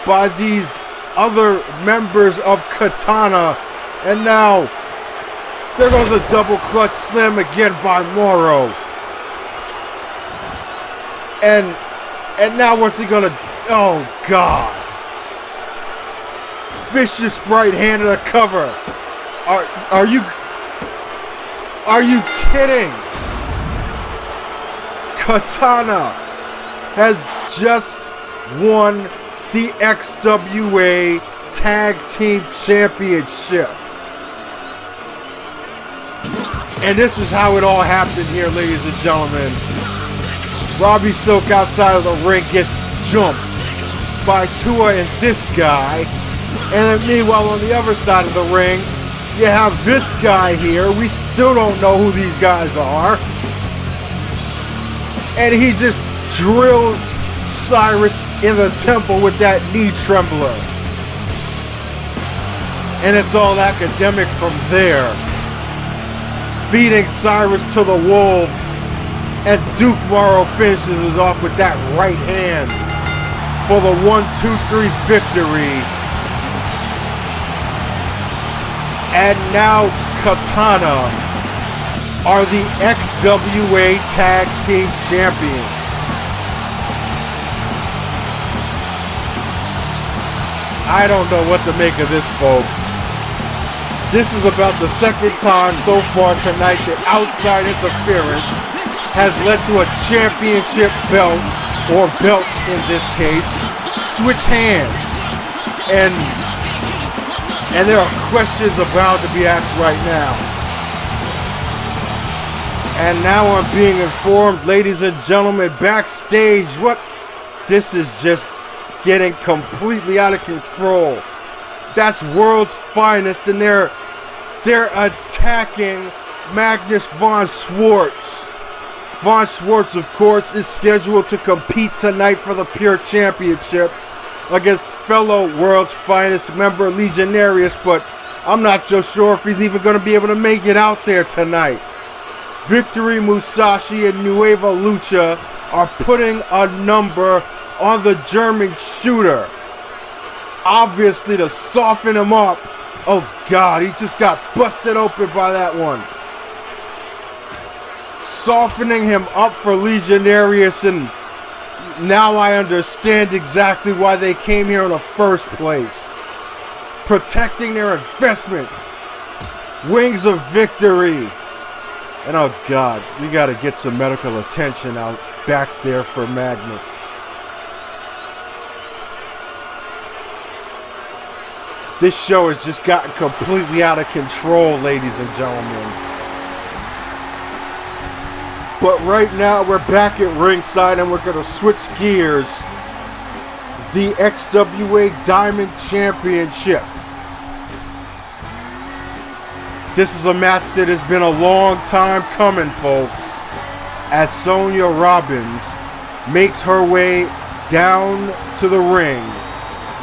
by these other members of Katana. And now there goes a double clutch slam again by Morrow. And now what's he gonna, oh God. Vicious right hand to the cover. Are you kidding? Katana has just won the XWA Tag Team Championship. And this is how it all happened here, ladies and gentlemen. Robbie Silk outside of the ring gets jumped by Tua and this guy. And then meanwhile on the other side of the ring, you have this guy here. We still don't know who these guys are. And he just drills Cyrus in the temple with that knee trembler. And it's all academic from there. Feeding Cyrus to the wolves. And Duke Morrow finishes us off with that right hand for the 1-2-3 victory. And now Katana are the XWA Tag Team Champions. I don't know what to make of this, folks. This is about the second time so far tonight that outside interference has led to a championship belt, or belts in this case, switch hands. And And there are questions about to be asked right now. And now I'm being informed, ladies and gentlemen, backstage, this is just getting completely out of control. That's World's Finest, and they're attacking Magnus von Schwartz. Von Schwartz, of course, is scheduled to compete tonight for the Pure Championship against fellow World's Finest member Legionarius, but I'm not so sure if he's even going to be able to make it out there tonight. Victory Musashi and Nueva Lucha are putting a number on the German shooter, obviously to soften him up. Oh God, he just got busted open by that one. Softening him up for Legionarius, and now I understand exactly why they came here in the first place. Protecting their investment. Wings of Victory. And oh God, we got to get some medical attention out back there for Magnus. This show has just gotten completely out of control, ladies and gentlemen. But right now we're back at ringside and we're going to switch gears. The XWA Diamond Championship. This is a match that has been a long time coming, folks, as Sonya Robbins makes her way down to the ring.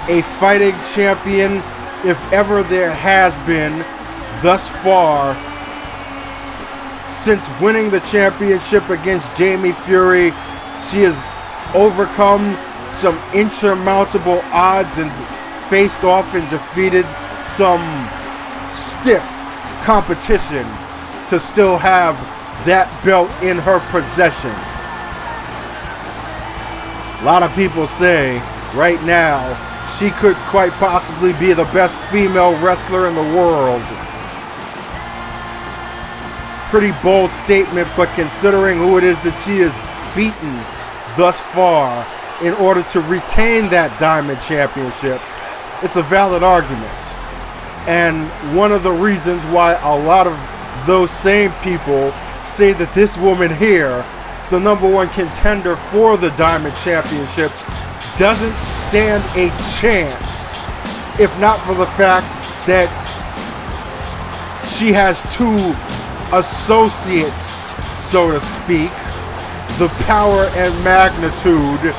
A fighting champion, if ever there has been thus far. Since winning the championship against Jamie Fury, she has overcome some insurmountable odds and faced off and defeated some stiff competition to still have that belt in her possession. A lot of people say right now she could quite possibly be the best female wrestler in the world. Pretty bold statement, but considering who it is that she has beaten thus far in order to retain that Diamond Championship, it's a valid argument. And one of the reasons why a lot of those same people say that this woman here, the #1 contender for the Diamond Championship, doesn't stand a chance, if not for the fact that she has two associates, so to speak, the power and magnitude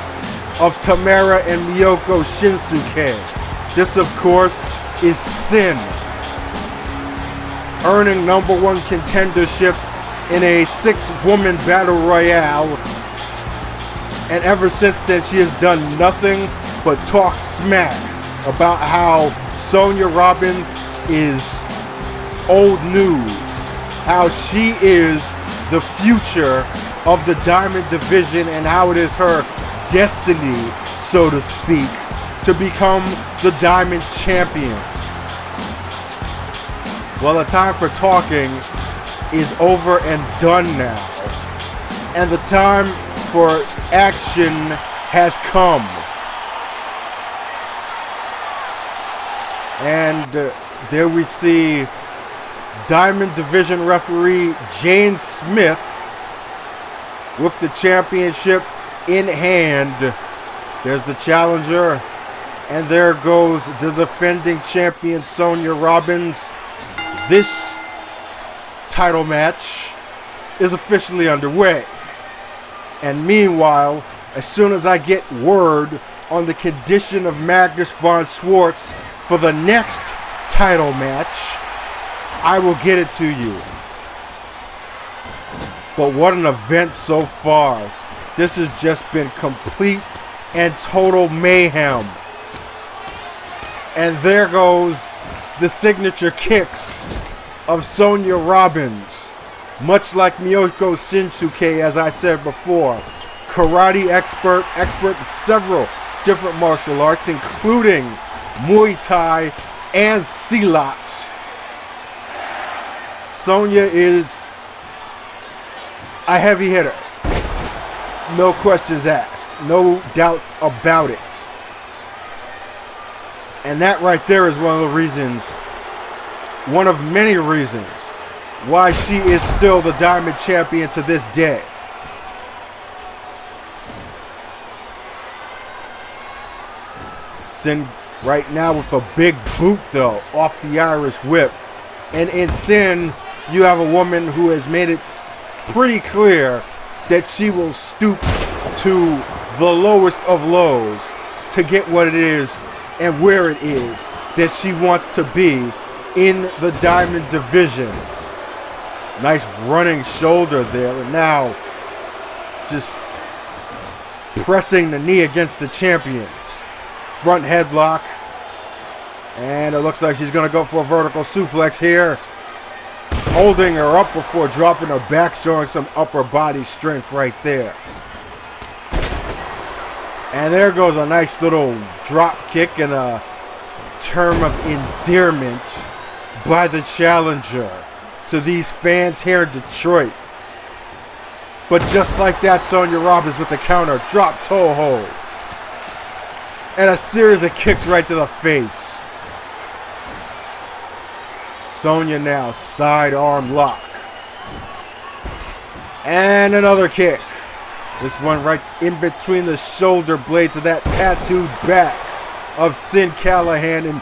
of Tamara and Miyoko Shinsuke. This, of course, is Sin, earning #1 contendership in a 6-woman battle royale, and ever since then she has done nothing but talk smack about how Sonya Robbins is old news, how she is the future of the Diamond Division, and how it is her destiny, so to speak, to become the Diamond Champion. Well, the time for talking is over and done now, and the time for action has come. And there we see Diamond Division referee Jane Smith with the championship in hand. There's the challenger, and there goes the defending champion Sonya Robbins. This title match is officially underway. And meanwhile, as soon as I get word on the condition of Magnus von Schwartz for the next title match, I will get it to you. But what an event so far. This has just been complete and total mayhem. And there goes the signature kicks of Sonya Robbins. Much like Miyoko Shinsuke, as I said before. Karate expert in several different martial arts, including Muay Thai and Silat. Sonya is a heavy hitter. No questions asked. No doubts about it. And that right there is one of the reasons one of many reasons why she is still the Diamond Champion to this day. Sin right now with a big boot though off the Irish whip. And in Sin, you have a woman who has made it pretty clear that she will stoop to the lowest of lows to get what it is and where it is that she wants to be in the Diamond division. Nice running shoulder there, and now just pressing the knee against the champion. Front headlock, and it looks like she's going to go for a vertical suplex here. Holding her up before dropping her back, showing some upper body strength right there. And there goes a nice little drop kick and a term of endearment by the challenger to these fans here in Detroit. But just like that, Sonya Robbins with the counter, drop toe hold. And a series of kicks right to the face. Sonya now, side arm lock. And another kick. This one right in between the shoulder blades of that tattooed back of Sin Callahan in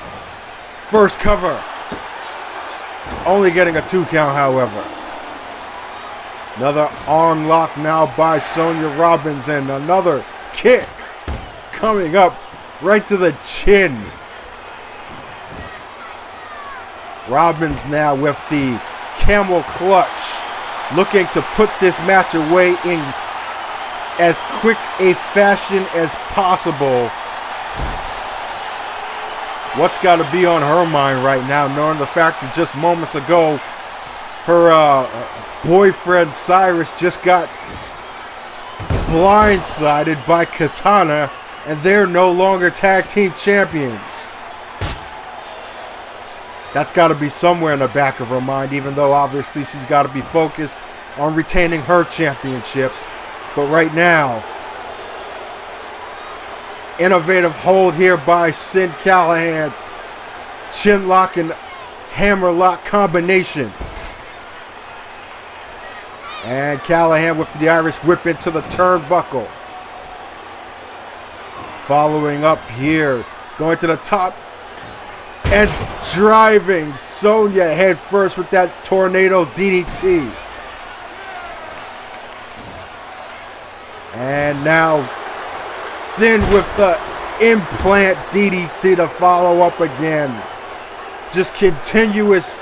first cover. Only getting a 2 count, however. Another arm lock now by Sonya Robbins, and another kick coming up right to the chin. Robbins now with the camel clutch, looking to put this match away in as quick a fashion as possible. What's got to be on her mind right now, knowing the fact that just moments ago her boyfriend Cyrus just got blindsided by Katana, and they're no longer tag team champions. That's got to be somewhere in the back of her mind, even though obviously she's got to be focused on retaining her championship. But right now, innovative hold here by Sin Callahan. Chin lock and hammer lock combination. And Callahan with the Irish whip into the turnbuckle. Following up here, going to the top and driving Sonya head first with that tornado DDT. And now Sin with the implant DDT to follow up again. Just continuous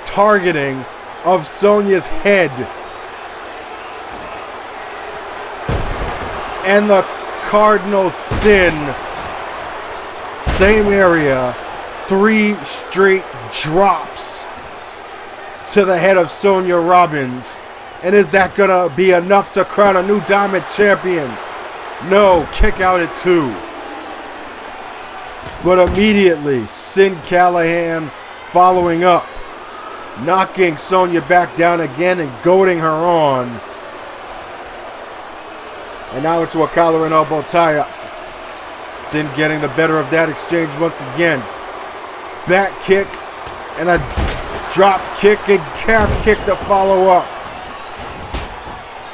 targeting of Sonya's head. And the Cardinal Sin, same area, 3 straight drops to the head of Sonya Robbins. And is that gonna be enough to crown a new Diamond Champion? No, kick out at 2. But immediately, Sin Callahan following up, knocking Sonya back down again and goading her on. And now into a collar and elbow tie-up. Sin getting the better of that exchange once again. Back kick and a drop kick and calf kick to follow up.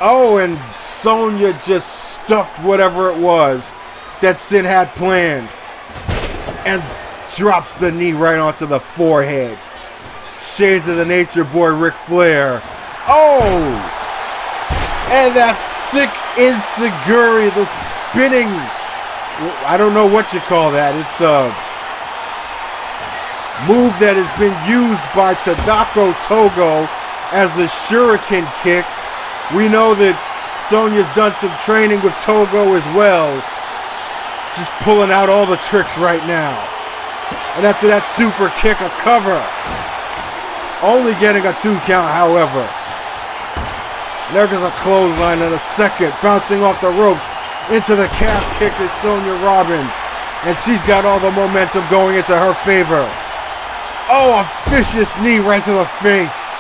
Oh, and Sonya just stuffed whatever it was that Sin had planned. And drops the knee right onto the forehead. Shades of the Nature Boy Ric Flair. Oh! And that sick enziguri, the spinning, I don't know what you call that. It's a move that has been used by Tadako Togo as the shuriken kick. We know that Sonya's done some training with Togo as well. Just pulling out all the tricks right now. And after that super kick, a cover. Only getting a 2 count, however. There goes a clothesline in a second. Bouncing off the ropes into the calf kick is Sonya Robbins. And she's got all the momentum going into her favor. Oh, a vicious knee right to the face.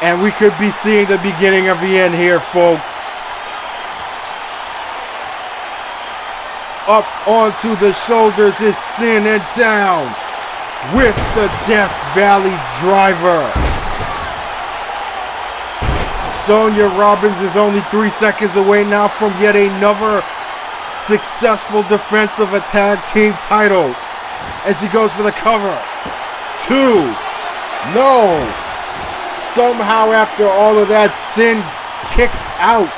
And we could be seeing the beginning of the end here, folks. up onto the shoulders is Sin, and down with the Death Valley driver. Sonya Robbins is only 3 seconds away now from yet another successful defense of a tag team titles as he goes for the cover. 2. No. Somehow after all of that, Sin kicks out.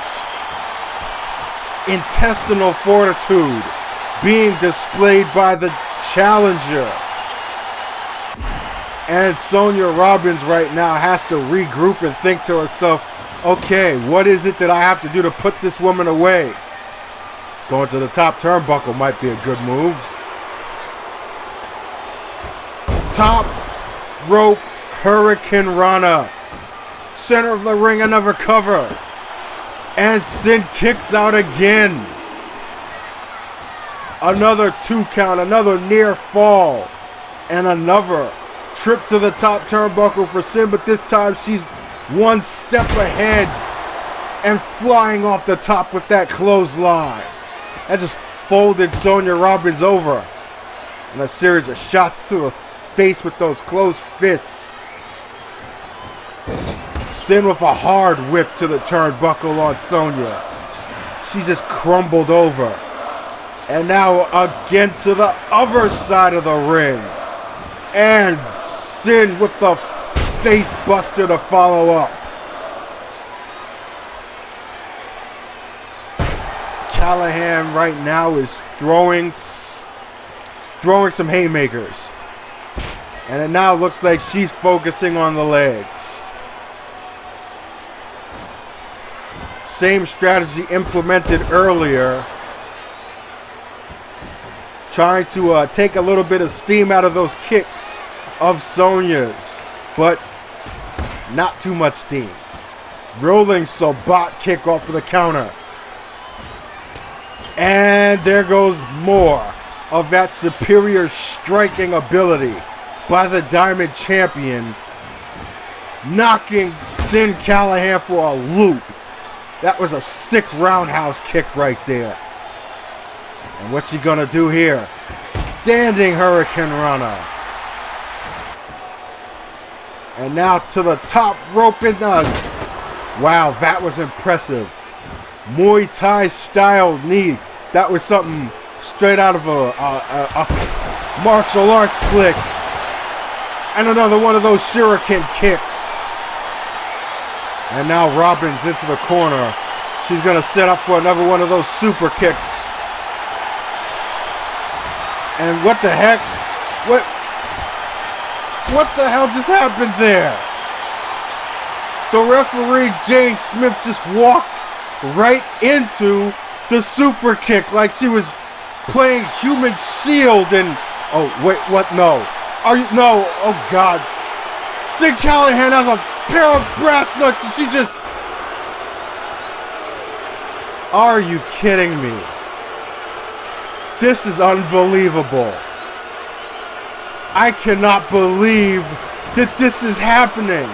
Intestinal fortitude being displayed by the challenger. And Sonya Robbins right now has to regroup and think to herself, okay, what is it that I have to do to put this woman away? Going to the top turnbuckle might be a good move. Top rope Hurricane Rana. Center of the ring, another cover. And Sin kicks out again. Another 2 count, another near fall. And another trip to the top turnbuckle for Sin, but this time she's 1 step ahead and flying off the top with that clothesline. That just folded Sonya Robbins over. And a series of shots to the face with those closed fists. Sin with a hard whip to the turnbuckle on Sonya. She just crumbled over. And now again to the other side of the ring. And Sin with the face buster to follow up. Callahan right now is throwing some haymakers. And it now looks like she's focusing on the legs. Same strategy implemented earlier. Trying to take a little bit of steam out of those kicks of Sonya's. But not too much steam. Rolling Sabat kick off for the counter. And there goes more of that superior striking ability by the Diamond Champion. Knocking Sin Callahan for a loop. That was a sick roundhouse kick right there. And what's she gonna do here? Standing Hurricane Rana. And now to the top rope and wow, that was impressive. Muay Thai style knee. That was something straight out of a martial arts flick. And another one of those shuriken kicks. And now Robbins into the corner. She's going to set up for another one of those super kicks. And what the heck? What the hell just happened there? The referee, Jane Smith, just walked right into the super kick like she was playing Human Shield and... Oh, wait, what? No. Are you... No. Oh, God. Sin Callahan has a pair of brass nuts and she just... Are you kidding me? This is unbelievable. I cannot believe that this is happening.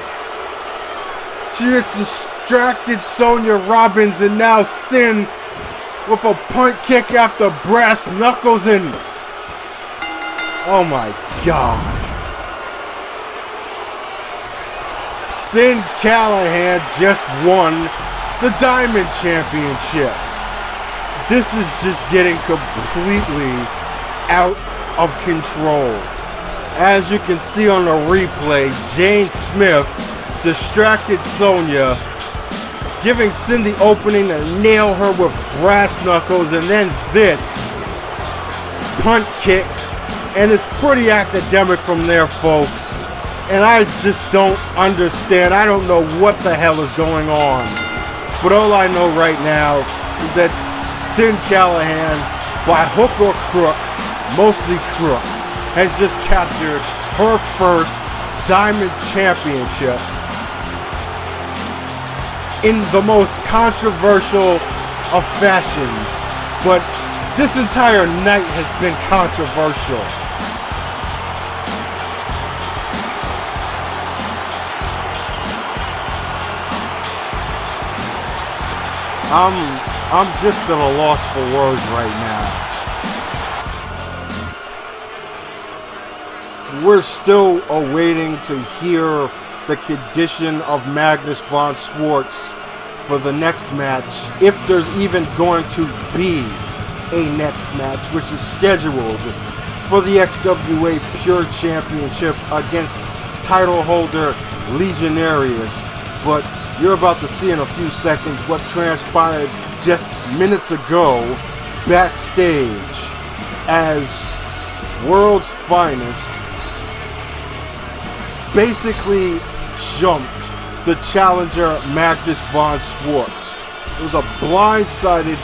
She has distracted Sonya Robbins and now Sin with a punt kick after brass knuckles and... Oh my God. Sin Callahan just won the Diamond Championship. This is just getting completely out of control. As you can see on the replay, Jane Smith distracted Sonya, giving Sin the opening to nail her with brass knuckles, and then this punt kick, and it's pretty academic from there, folks. And I just don't understand. I don't know what the hell is going on. But all I know right now is that Sin Callahan, by hook or crook, mostly crook, has just captured her first Diamond Championship in the most controversial of fashions. But this entire night has been controversial. I'm just at a loss for words right now. we're still awaiting to hear the condition of Magnus von Schwartz for the next match, if there's even going to be a next match, which is scheduled for the XWA Pure Championship against title holder Legionarius. But you're about to see in a few seconds what transpired just minutes ago backstage, as World's Finest basically jumped the challenger Magnus von Schwartz. It was a blindsided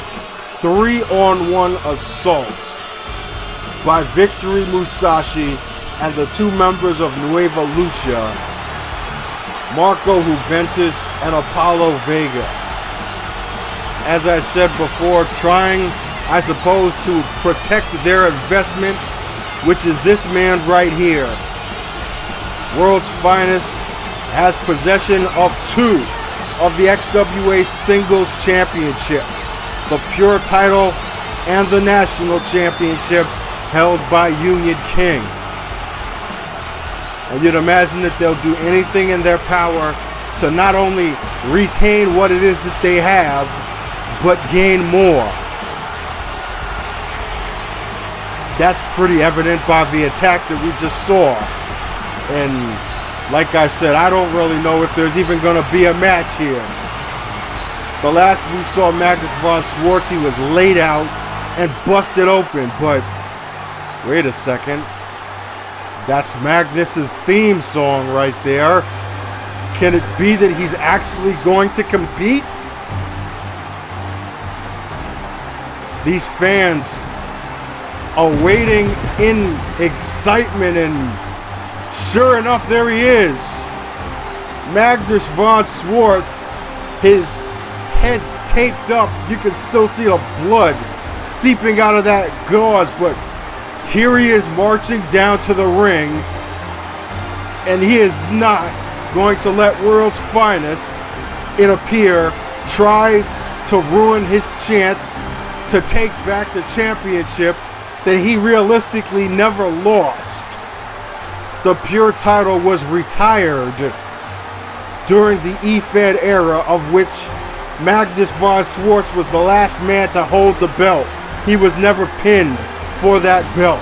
3-on-1 assault by Victory Musashi and the two members of Nueva Lucha, Marco Juventus and Apollo Vega. As I said before, trying, I suppose, to protect their investment, which is this man right here. World's Finest has possession of two of the XWA Singles Championships, the Pure title and the National Championship held by Union King. And you'd imagine that they'll do anything in their power to not only retain what it is that they have, but gain more. That's pretty evident by the attack that we just saw. And like I said, I don't really know if there's even going to be a match here. The last we saw Magnus von Schwartz, he was laid out and busted open. But wait a second. That's Magnus's theme song right there. Can it be that he's actually going to compete? These fans are waiting in excitement, and sure enough, there he is. Magnus von Schwartz, his head taped up. You can still see the blood seeping out of that gauze, but here he is marching down to the ring, and he is not going to let World's Finest, it appear, try to ruin his chance to take back the championship that he realistically never lost. The Pure title was retired during the EFED era, of which Magnus von Schwartz was the last man to hold the belt. He was never pinned for that belt.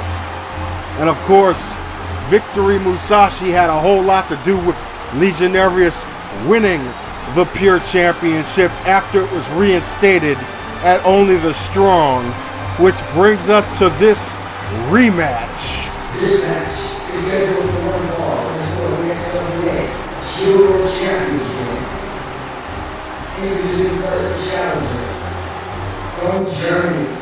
And of course, Victory Musashi had a whole lot to do with Legionarius winning the Pure Championship after it was reinstated at Only the Strong, which brings us to this rematch. This match is scheduled for one fall. This is for the XWA Pure Championship. Introducing first the challenger from Germany,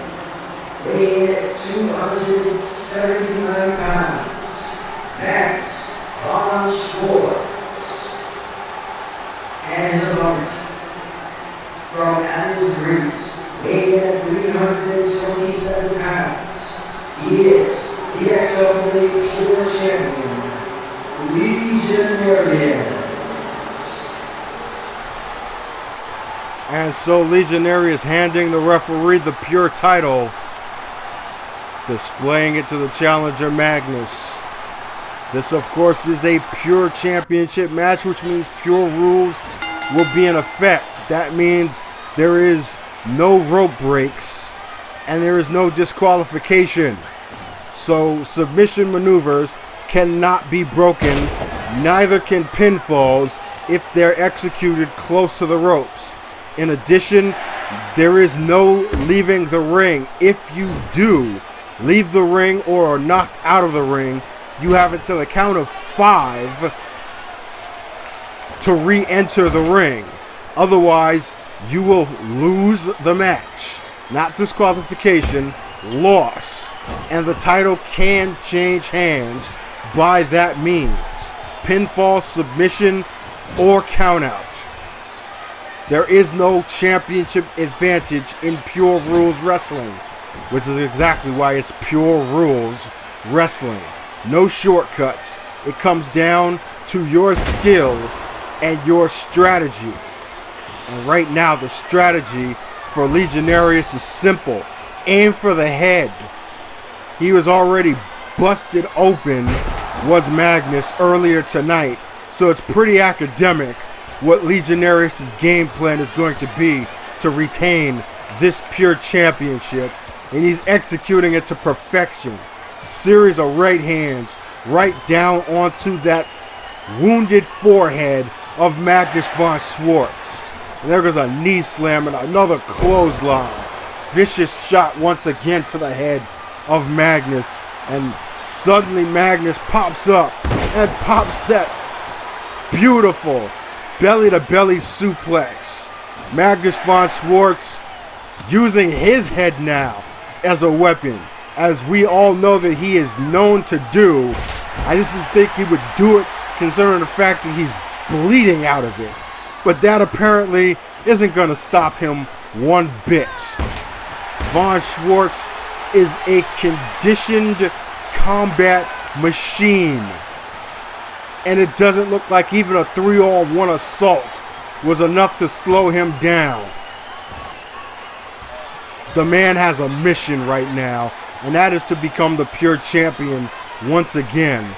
weighing in at 279 pounds, Magnus von Schwartz. And his opponent from Athens, Greece, weighing in at 327 pounds, he is the XWA Pure Champion, Legionarius. And so Legionarius handing the referee the Pure title, displaying it to the challenger Magnus. This, of course, is a Pure Championship match, which means Pure rules will be in effect. That means there is no rope breaks and there is no disqualification. So submission maneuvers cannot be broken, neither can pinfalls if they're executed close to the ropes. In addition, there is no leaving the ring. If you do leave the ring or are knocked out of the ring, you have until the count of 5 to re-enter the ring. Otherwise, you will lose the match. Not disqualification, loss. And the title can change hands by that means. Pinfall, submission, or countout. There is no championship advantage in Pure Rules Wrestling, which is exactly why it's Pure Rules Wrestling. No shortcuts. It comes down to your skill and your strategy. And right now, the strategy for Legionarius is simple. Aim for the head. He was already busted open was Magnus earlier tonight, so it's pretty academic what Legionarius' game plan is going to be to retain this pure championship, and he's executing it to perfection. Series of right hands right down onto that wounded forehead of Magnus von Schwartz. And there goes a knee slam and another clothesline. Vicious shot once again to the head of Magnus, and suddenly Magnus pops up and pops that beautiful belly-to-belly suplex. Magnus von Schwartz using his head now as a weapon, as we all know that he is known to do. I just didn't think he would do it considering the fact that he's bleeding out of it. But that apparently isn't going to stop him one bit. Von Schwartz is a conditioned combat machine. And it doesn't look like even a 3-on-1 assault was enough to slow him down. The man has a mission right now, and that is to become the pure champion once again.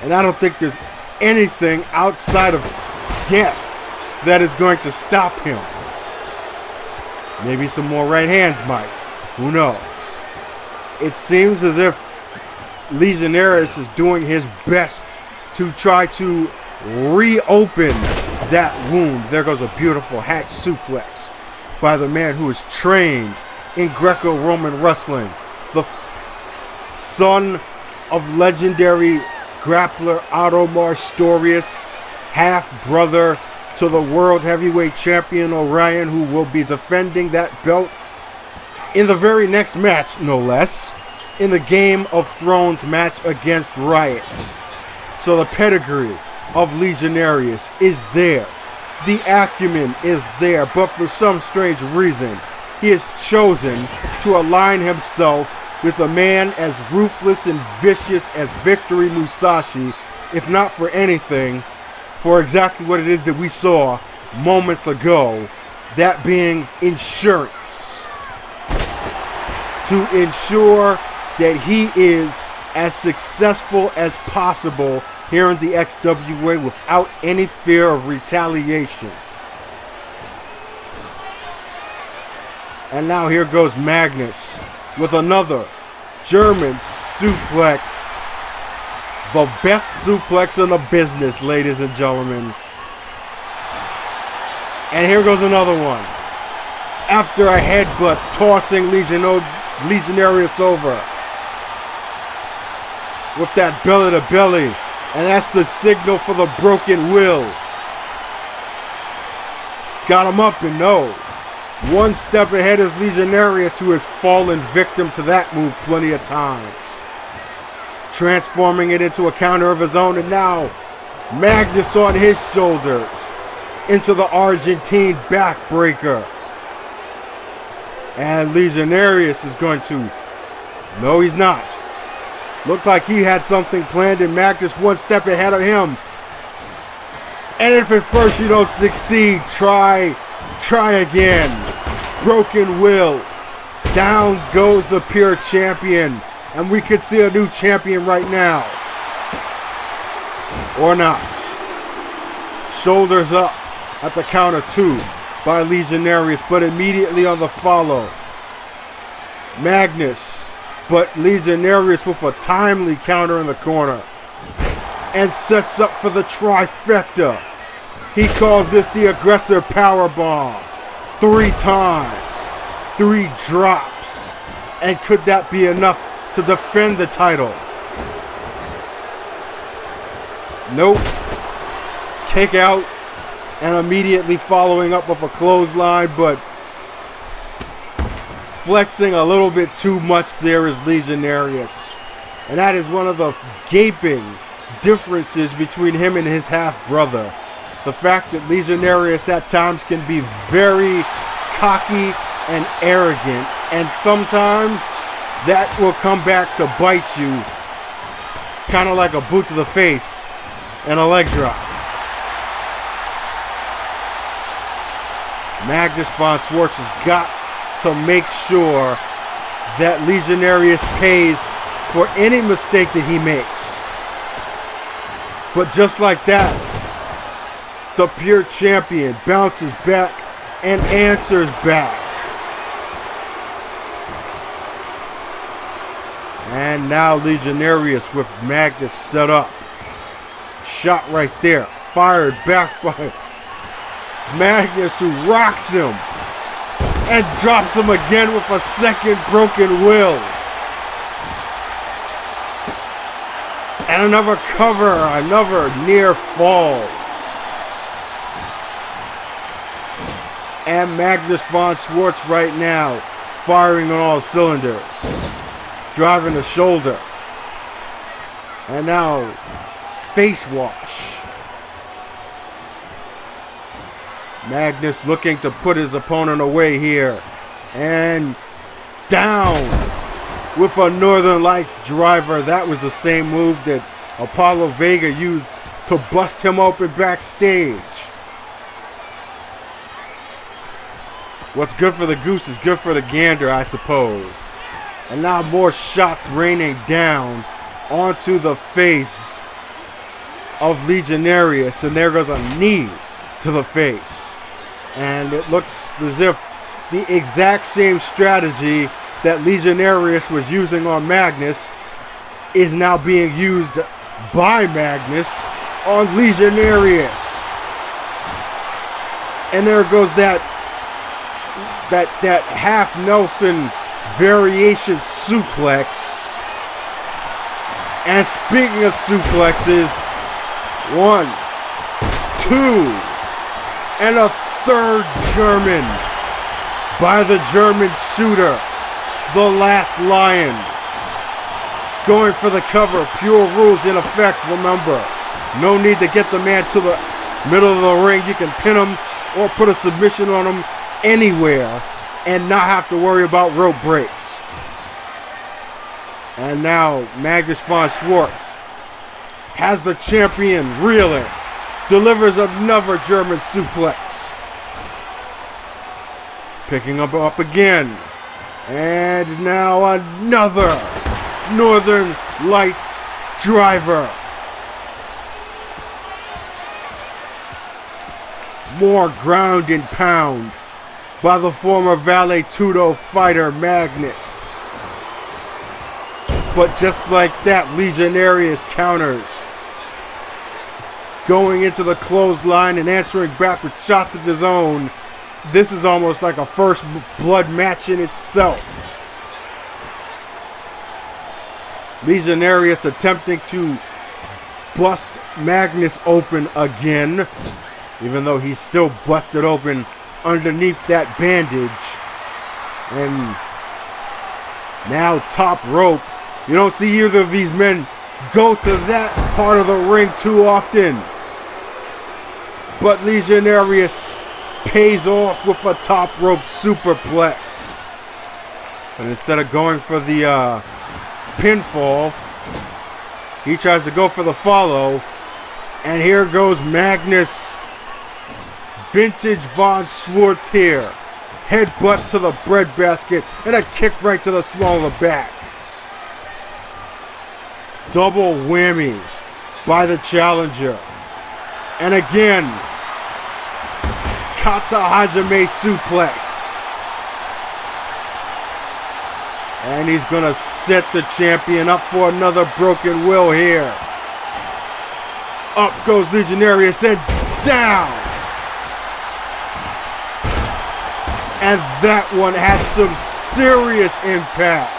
And I don't think there's anything outside of death that is going to stop him. Maybe some more right hands might. Who knows? It seems as if Legionarius is doing his best to try to reopen that wound. There goes a beautiful hatch suplex by the man who is trained in Greco-Roman wrestling. The son of legendary grappler Otto Marstorius, half-brother to the World Heavyweight Champion Orion, who will be defending that belt in the very next match, no less, in the Game of Thrones match against Riot. So the pedigree of Legionarius is there. The acumen is there, but for some strange reason, he has chosen to align himself with a man as ruthless and vicious as Victory Musashi, if not for anything, for exactly what it is that we saw moments ago, that being insurance. To ensure that he is as successful as possible here in the XWA without any fear of retaliation. And now here goes Magnus with another German suplex. The best suplex in the business, ladies and gentlemen. And here goes another one. After a headbutt, tossing Legionarius over with that belly-to-belly. And that's the signal for the broken will. He's got him up, and no. One step ahead is Legionarius, who has fallen victim to that move plenty of times. Transforming it into a counter of his own, and now Magnus on his shoulders into the Argentine backbreaker. And Legionarius is going to... No, he's not. Looked like he had something planned, and Magnus one step ahead of him. And if at first you don't succeed, try again. Broken will. Down goes the pure champion. And we could see a new champion right now. Or not. Shoulders up at the count of 2 by Legionarius, but immediately on the follow, Magnus, but Legionarius with a timely counter in the corner and sets up for the trifecta. He calls this the aggressor powerbomb. 3 times, 3 drops, and could that be enough to defend the title? Nope. Kick out, and immediately following up with a clothesline, but flexing a little bit too much there is Legionarius. And that is one of the gaping differences between him and his half-brother. The fact that Legionarius at times can be very cocky and arrogant, and sometimes that will come back to bite you, kind of like a boot to the face and a leg drop. Magnus von Schwartz has got to make sure that Legionarius pays for any mistake that he makes. But just like that, the pure champion bounces back and answers back. And now Legionarius with Magnus set up. Shot right there. Fired back by Magnus, who rocks him and drops him again with a second broken will. And another cover, another near fall. And Magnus von Schwartz right now firing on all cylinders. Driving the shoulder. And now face wash. Magnus looking to put his opponent away here. And down with a Northern Lights driver. That was the same move that Apollo Vega used to bust him open backstage. What's good for the goose is good for the gander, I suppose. And now more shots raining down onto the face of Legionarius. And there goes a knee to the face. And it looks as if the exact same strategy that Legionarius was using on Magnus is now being used by Magnus on Legionarius. And there goes that half Nelson variation suplex. And speaking of suplexes, 1, 2, and a third German by the German shooter, the Last Lion. Going for the cover, pure rules in effect, remember. No need to get the man to the middle of the ring. You can pin him or put a submission on him anywhere and not have to worry about rope breaks. And now Magnus von Schwartz has the champion reeling, delivers another German suplex. Picking him up again. And now another Northern Lights driver. More ground and pound by the former Vale Tudo fighter Magnus. But just like that, Legionarius counters. Going into the clothesline and answering back with shots of his own. This is almost like a first blood match in itself. Legionarius attempting to bust Magnus open again, even though he's still busted open underneath that bandage. And now top rope. You don't see either of these men go to that part of the ring too often. But Legionarius pays off with a top rope superplex. But instead of going for the pinfall, he tries to go for the follow. And here goes Magnus. Vintage Von Schwartz here. Headbutt to the breadbasket and a kick right to the small of the back. Double whammy by the challenger. And again, Kata Hajime suplex. And he's going to set the champion up for another broken will here. Up goes Legionarius and down. And that one had some serious impact.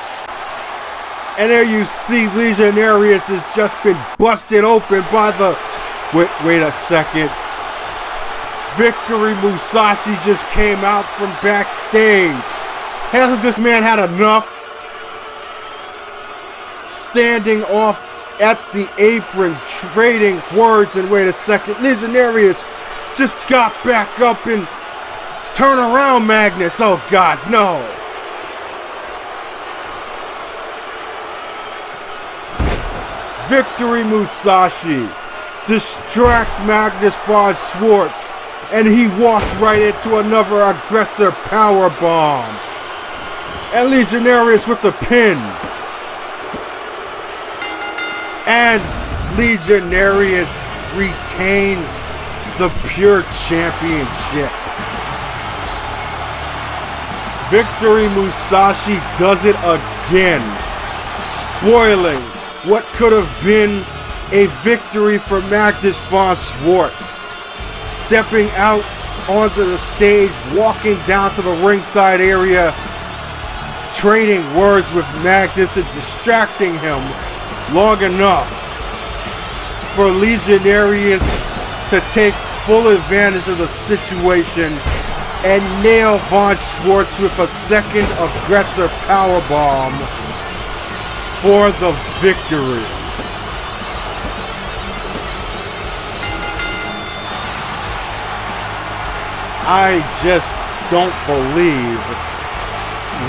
And there you see Legionarius has just been busted open by the... Wait a second. Victory Musashi just came out from backstage. Hasn't this man had enough? Standing off at the apron, trading words, and wait a second. Legionarius just got back up and turn around Magnus. Oh God, no. Victory Musashi distracts Magnus von Schwartz, and he walks right into another aggressor power bomb. And Legionarius with the pin. And Legionarius retains the Pure Championship. Victory Musashi does it again, spoiling what could have been a victory for Magnus von Schwartz. Stepping out onto the stage, walking down to the ringside area, trading words with Magnus and distracting him long enough for Legionarius to take full advantage of the situation and nail von Schwartz with a second aggressor powerbomb for the victory. I just don't believe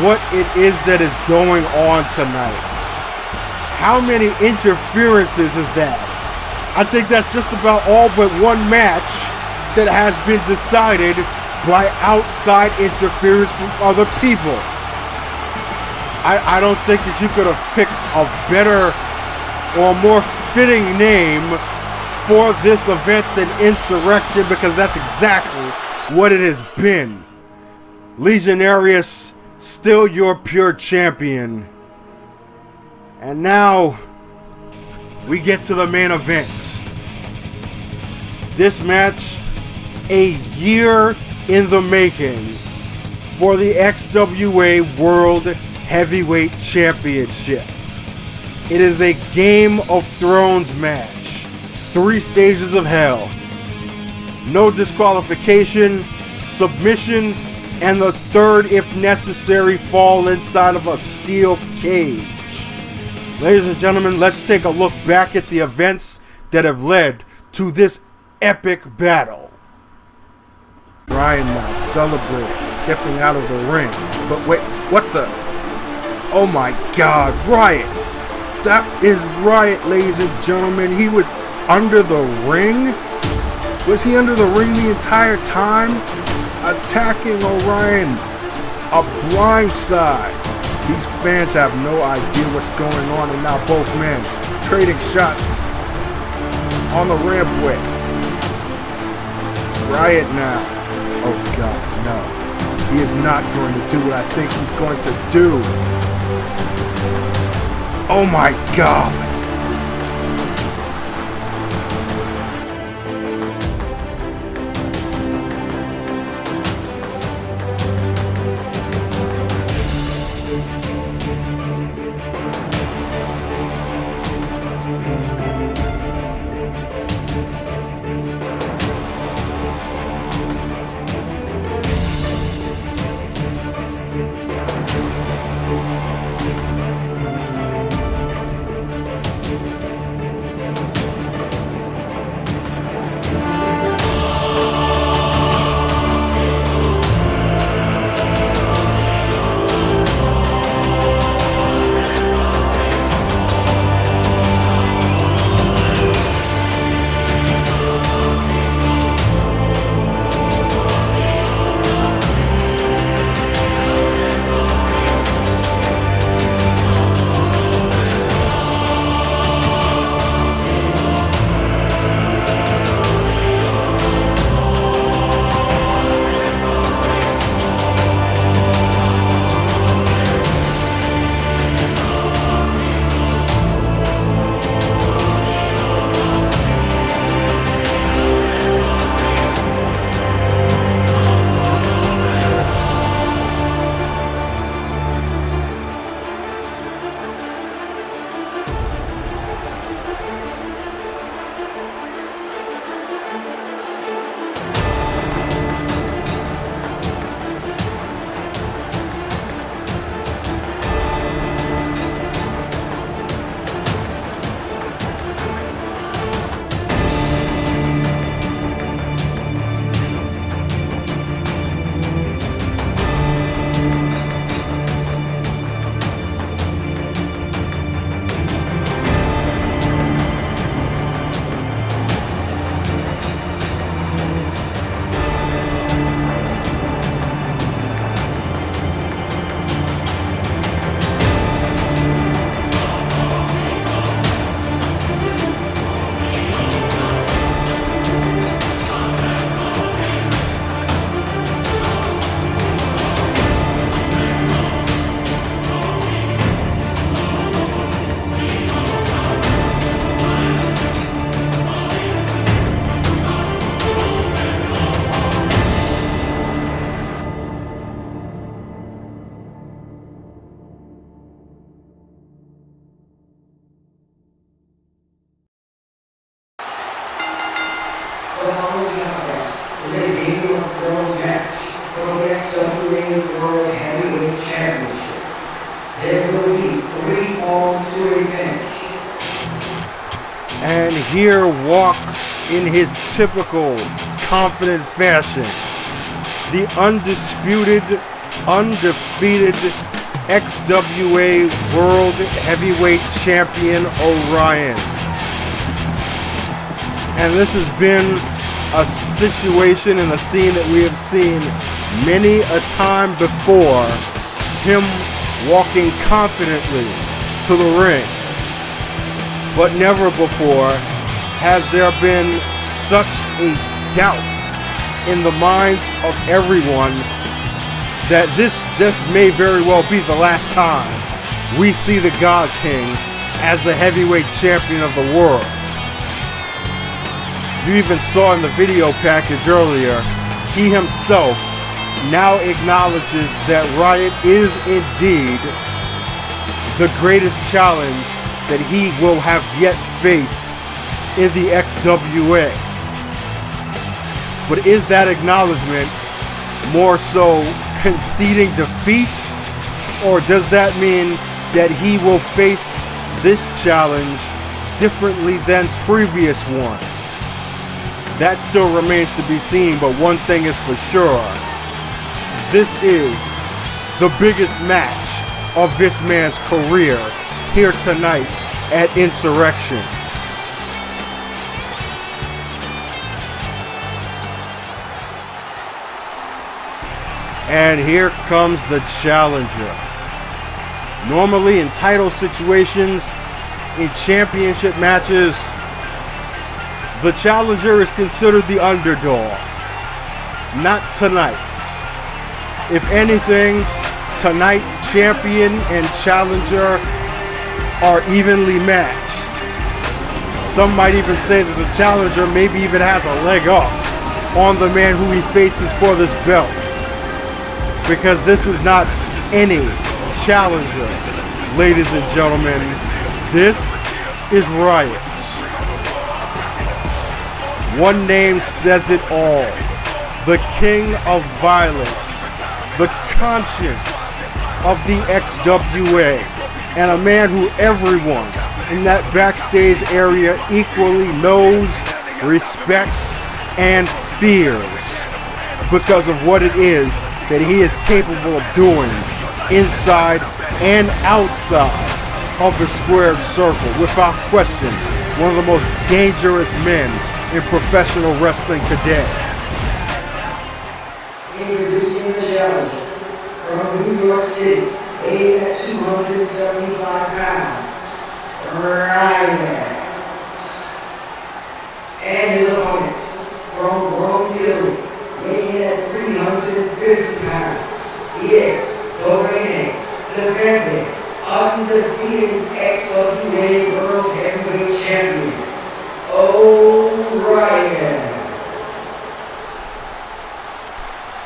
what it is that is going on tonight. How many interferences is that? I think that's just about all but one match that has been decided by outside interference from other people. I don't think that you could have picked a better or more fitting name for this event than Insurrection, because that's exactly what it has been. Legionarius, still your pure champion. And now we get to the main event. This match, a year in the making for the XWA World Heavyweight Championship. It is a Game of Thrones match. 3 stages of hell. No disqualification, submission, and the third, if necessary, fall inside of a steel cage. Ladies and gentlemen, let's take a look back at the events that have led to this epic battle. Ryan now celebrates, stepping out of the ring. But wait, what the? Oh my God, Riot! That is Riot, ladies and gentlemen. He was under the ring? Was he under the ring the entire time? Attacking Orion. A blindside. These fans have no idea what's going on, and now both men trading shots on the rampway. Riot now. Oh God, no. He is not going to do what I think he's going to do. Oh my God. World Heavyweight Championship. There will be 3 falls to a finish. And here walks in his typical confident fashion the undisputed, undefeated XWA World Heavyweight Champion Orion. And this has been a situation and a scene that we have seen many a time before, him walking confidently to the ring. But never before has there been such a doubt in the minds of everyone that this just may very well be the last time we see the God King as the heavyweight champion of the world. You even saw in the video package earlier, he himself now acknowledges that Riot is indeed the greatest challenge that he will have yet faced in the XWA. But is that acknowledgement more so conceding defeat, or does that mean that he will face this challenge differently than previous ones? That still remains to be seen, but one thing is for sure. This is the biggest match of this man's career here tonight at Insurrection. And here comes the challenger. Normally in title situations, in championship matches, the challenger is considered the underdog. Not tonight. If anything, tonight champion and challenger are evenly matched. Some might even say that the challenger maybe even has a leg up on the man who he faces for this belt. Because this is not any challenger, ladies and gentlemen. This is Riot. One name says it all. The King of Violence. The conscience of the XWA. And a man who everyone in that backstage area equally knows, respects, and fears because of what it is that he is capable of doing inside and outside of the squared circle. Without question, one of the most dangerous men in professional wrestling today. Introducing the challenger from New York City, weighed at 275 pounds, Riot. And his opponent from Rome, Italy, weighing at 350 pounds. He is the reigning, defending, undefeated XWA World Heavyweight Champion, Orion.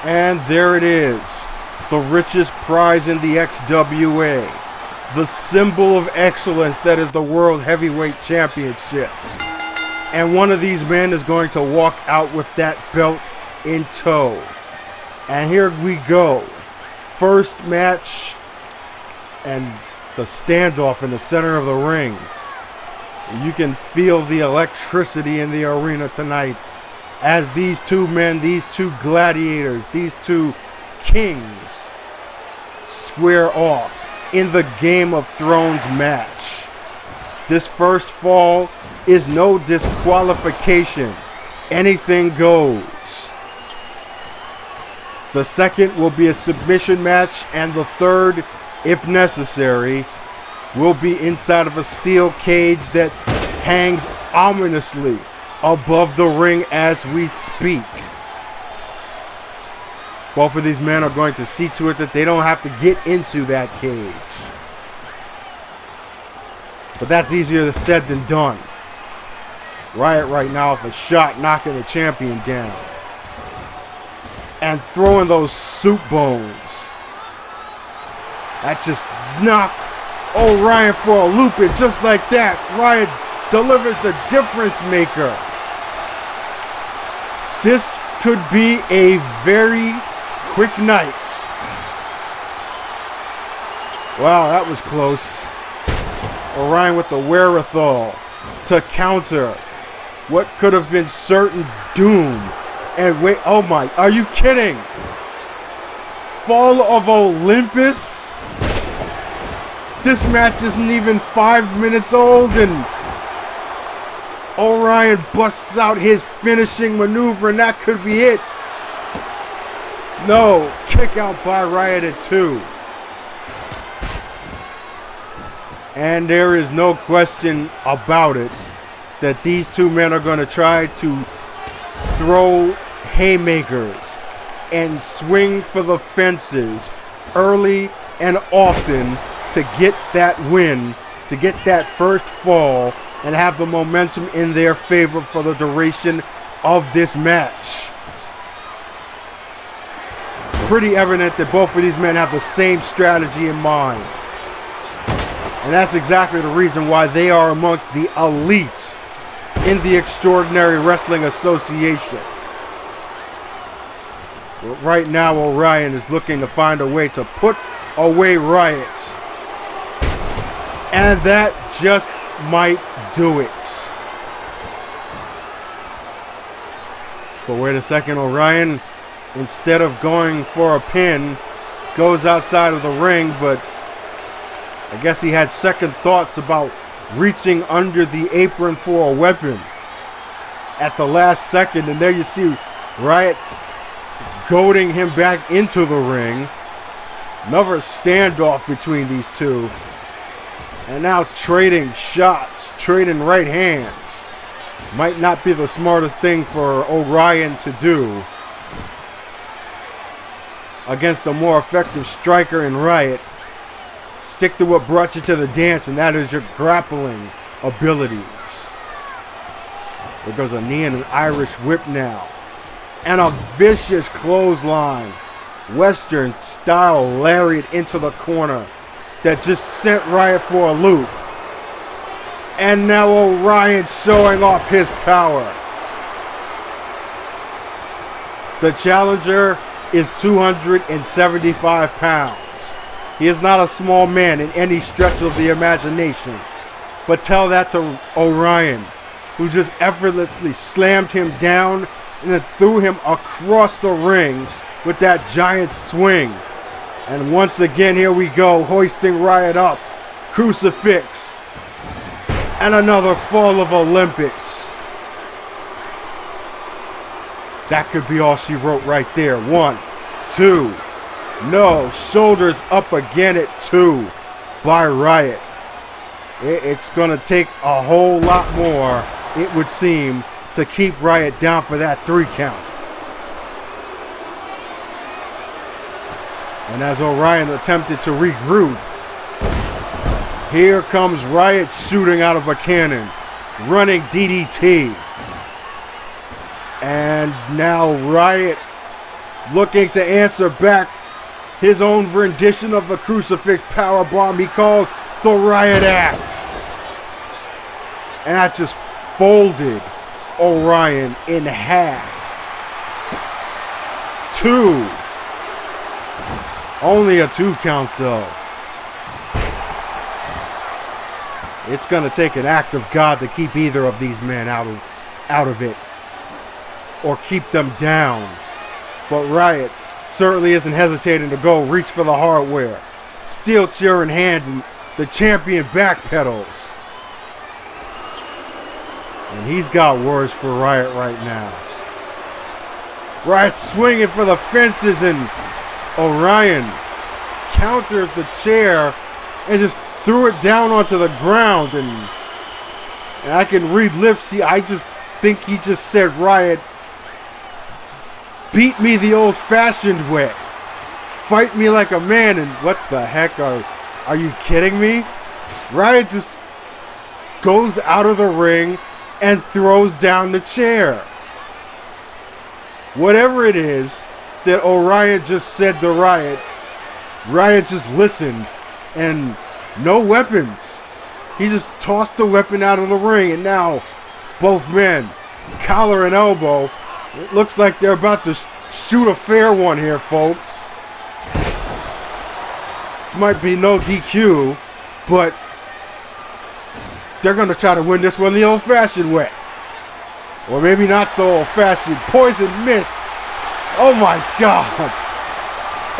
And there it is, the richest prize in the XWA, the symbol of excellence that is the World Heavyweight Championship. And one of these men is going to walk out with that belt in tow. And here we go. First match and the standoff in the center of the ring. You can feel the electricity in the arena tonight as these two men, these two gladiators, these two kings square off in the Game of Thrones match. This first fall is no disqualification. Anything goes. The second will be a submission match, and the third, if necessary, will be inside of a steel cage that hangs ominously above the ring as we speak. Both of these men are going to see to it that they don't have to get into that cage. But that's easier said than done. Riot right now with a shot knocking the champion down. And throwing those soup bones. That just knocked Orion for a loop, and just like that, Riot delivers the difference maker. This could be a very quick night Wow, that was close. Orion with the wherewithal to counter what could have been certain doom. And wait, oh my, are you kidding? Fall of Olympus? This match isn't even 5 minutes old and Orion busts out his finishing maneuver and that could be it. No, kick out by Riot at 2. And there is no question about it that these two men are going to try to throw haymakers and swing for the fences early and often to get that win, to get that first fall, and have the momentum in their favor for the duration of this match. Pretty evident that both of these men have the same strategy in mind. And that's exactly the reason why they are amongst the elite in the Extraordinary Wrestling Association. Right now, Orion is looking to find a way to put away Riot. And that just might do it. But wait a second, Orion, instead of going for a pin, goes outside of the ring, but I guess he had second thoughts about reaching under the apron for a weapon at the last second. And there you see Riot goading him back into the ring. Another standoff between these two. And now trading shots, trading right hands. Might not be the smartest thing for Orion to do against a more effective striker in Riot. Stick to what brought you to the dance, and that is your grappling abilities. There goes a knee and an Irish whip now. And a vicious clothesline. Western style lariat into the corner that just sent Riot for a loop. And now Orion showing off his power. The challenger is 275 pounds. He is not a small man in any stretch of the imagination. But tell that to Orion, who just effortlessly slammed him down and then threw him across the ring with that giant swing. And once again, here we go, hoisting Riot up. Crucifix. And another fall of Olympics. That could be all she wrote right there. 1, 2. No, shoulders up again at 2 by Riot. It's going to take a whole lot more, it would seem, to keep Riot down for that 3 count. And as Orion attempted to regroup, here comes Riot shooting out of a cannon, running DDT. And now Riot looking to answer back his own rendition of the crucifix powerbomb he calls the Riot Act. And that just folded Orion in half. 2. Only a 2 count though. It's going to take an act of God to keep either of these men out of it. Or keep them down. But Riot certainly isn't hesitating to go reach for the hardware. Steel chair in hand and the champion backpedals. And he's got words for Riot right now. Riot swinging for the fences and Orion counters the chair and just threw it down onto the ground. And I can read lips. See, I just think he just said, Riot, beat me the old-fashioned way. Fight me like a man. And what the heck are you kidding me? Riot just goes out of the ring and throws down the chair. Whatever it is that Orion just said to Riot, Riot just listened and no weapons. He just tossed the weapon out of the ring, and now both men, collar and elbow. It looks like they're about to shoot a fair one here, folks. This might be no DQ, but they're going to try to win this one the old-fashioned way. Or maybe not so old-fashioned. Poison missed. Oh my God.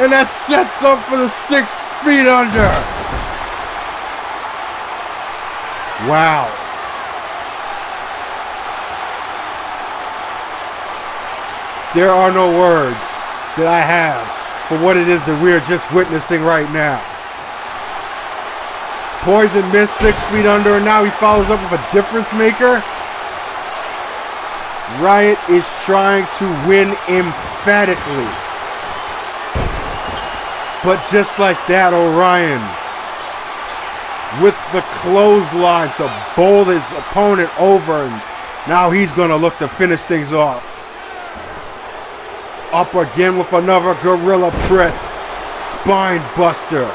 And that sets up for the 6 feet under. Wow. There are no words that I have for what it is that we're just witnessing right now. Poison missed 6 feet under, and now he follows up with a difference maker. Riot is trying to win emphatically. But just like that, Orion, with the clothesline to bowl his opponent over, and now he's going to look to finish things off. Up again with another gorilla press, spine buster.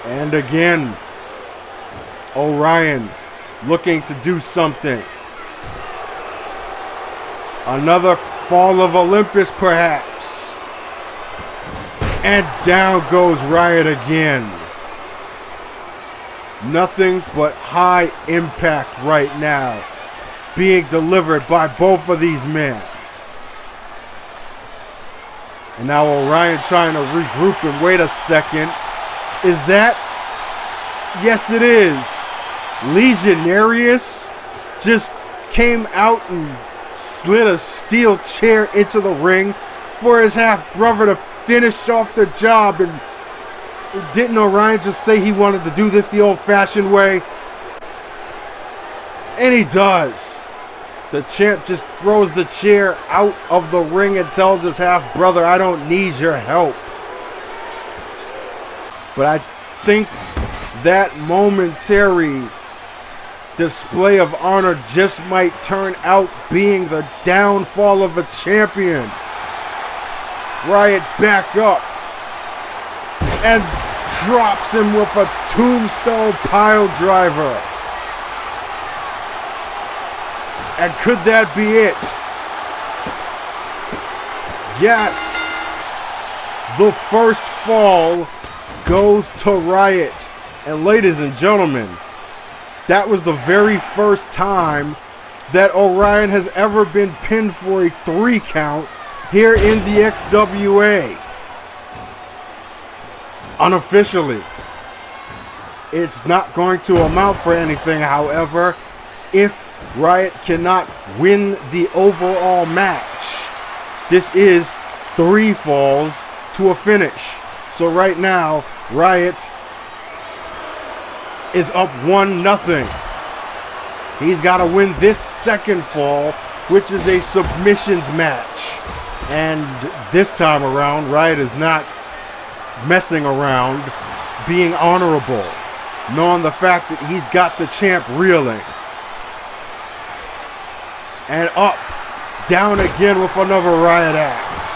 And again, Orion looking to do something. Another fall of Olympus, perhaps. And down goes Riot again. Nothing but high impact right now being delivered by both of these men. And now Orion trying to regroup and wait a second. Is that? Yes, it is. Legionarius just came out and slid a steel chair into the ring for his half-brother to finish off the job. And didn't Orion just say he wanted to do this the old-fashioned way? And he does. The champ just throws the chair out of the ring and tells his half-brother, I don't need your help. But I think that momentary display of honor just might turn out being the downfall of a champion. Riot back up and drops him with a tombstone pile driver. And could that be it? Yes. The first fall goes to Riot. And ladies and gentlemen, that was the very first time that Orion has ever been pinned for a 3 count here in the XWA. Unofficially. It's not going to amount for anything, however, if Riot cannot win the overall match. This is 3 falls to a finish. So right now, Riot is up 1-0. He's got to win this second fall, which is a submissions match. And this time around, Riot is not messing around, being honorable, knowing the fact that he's got the champ reeling. And up, down again with another Riot act.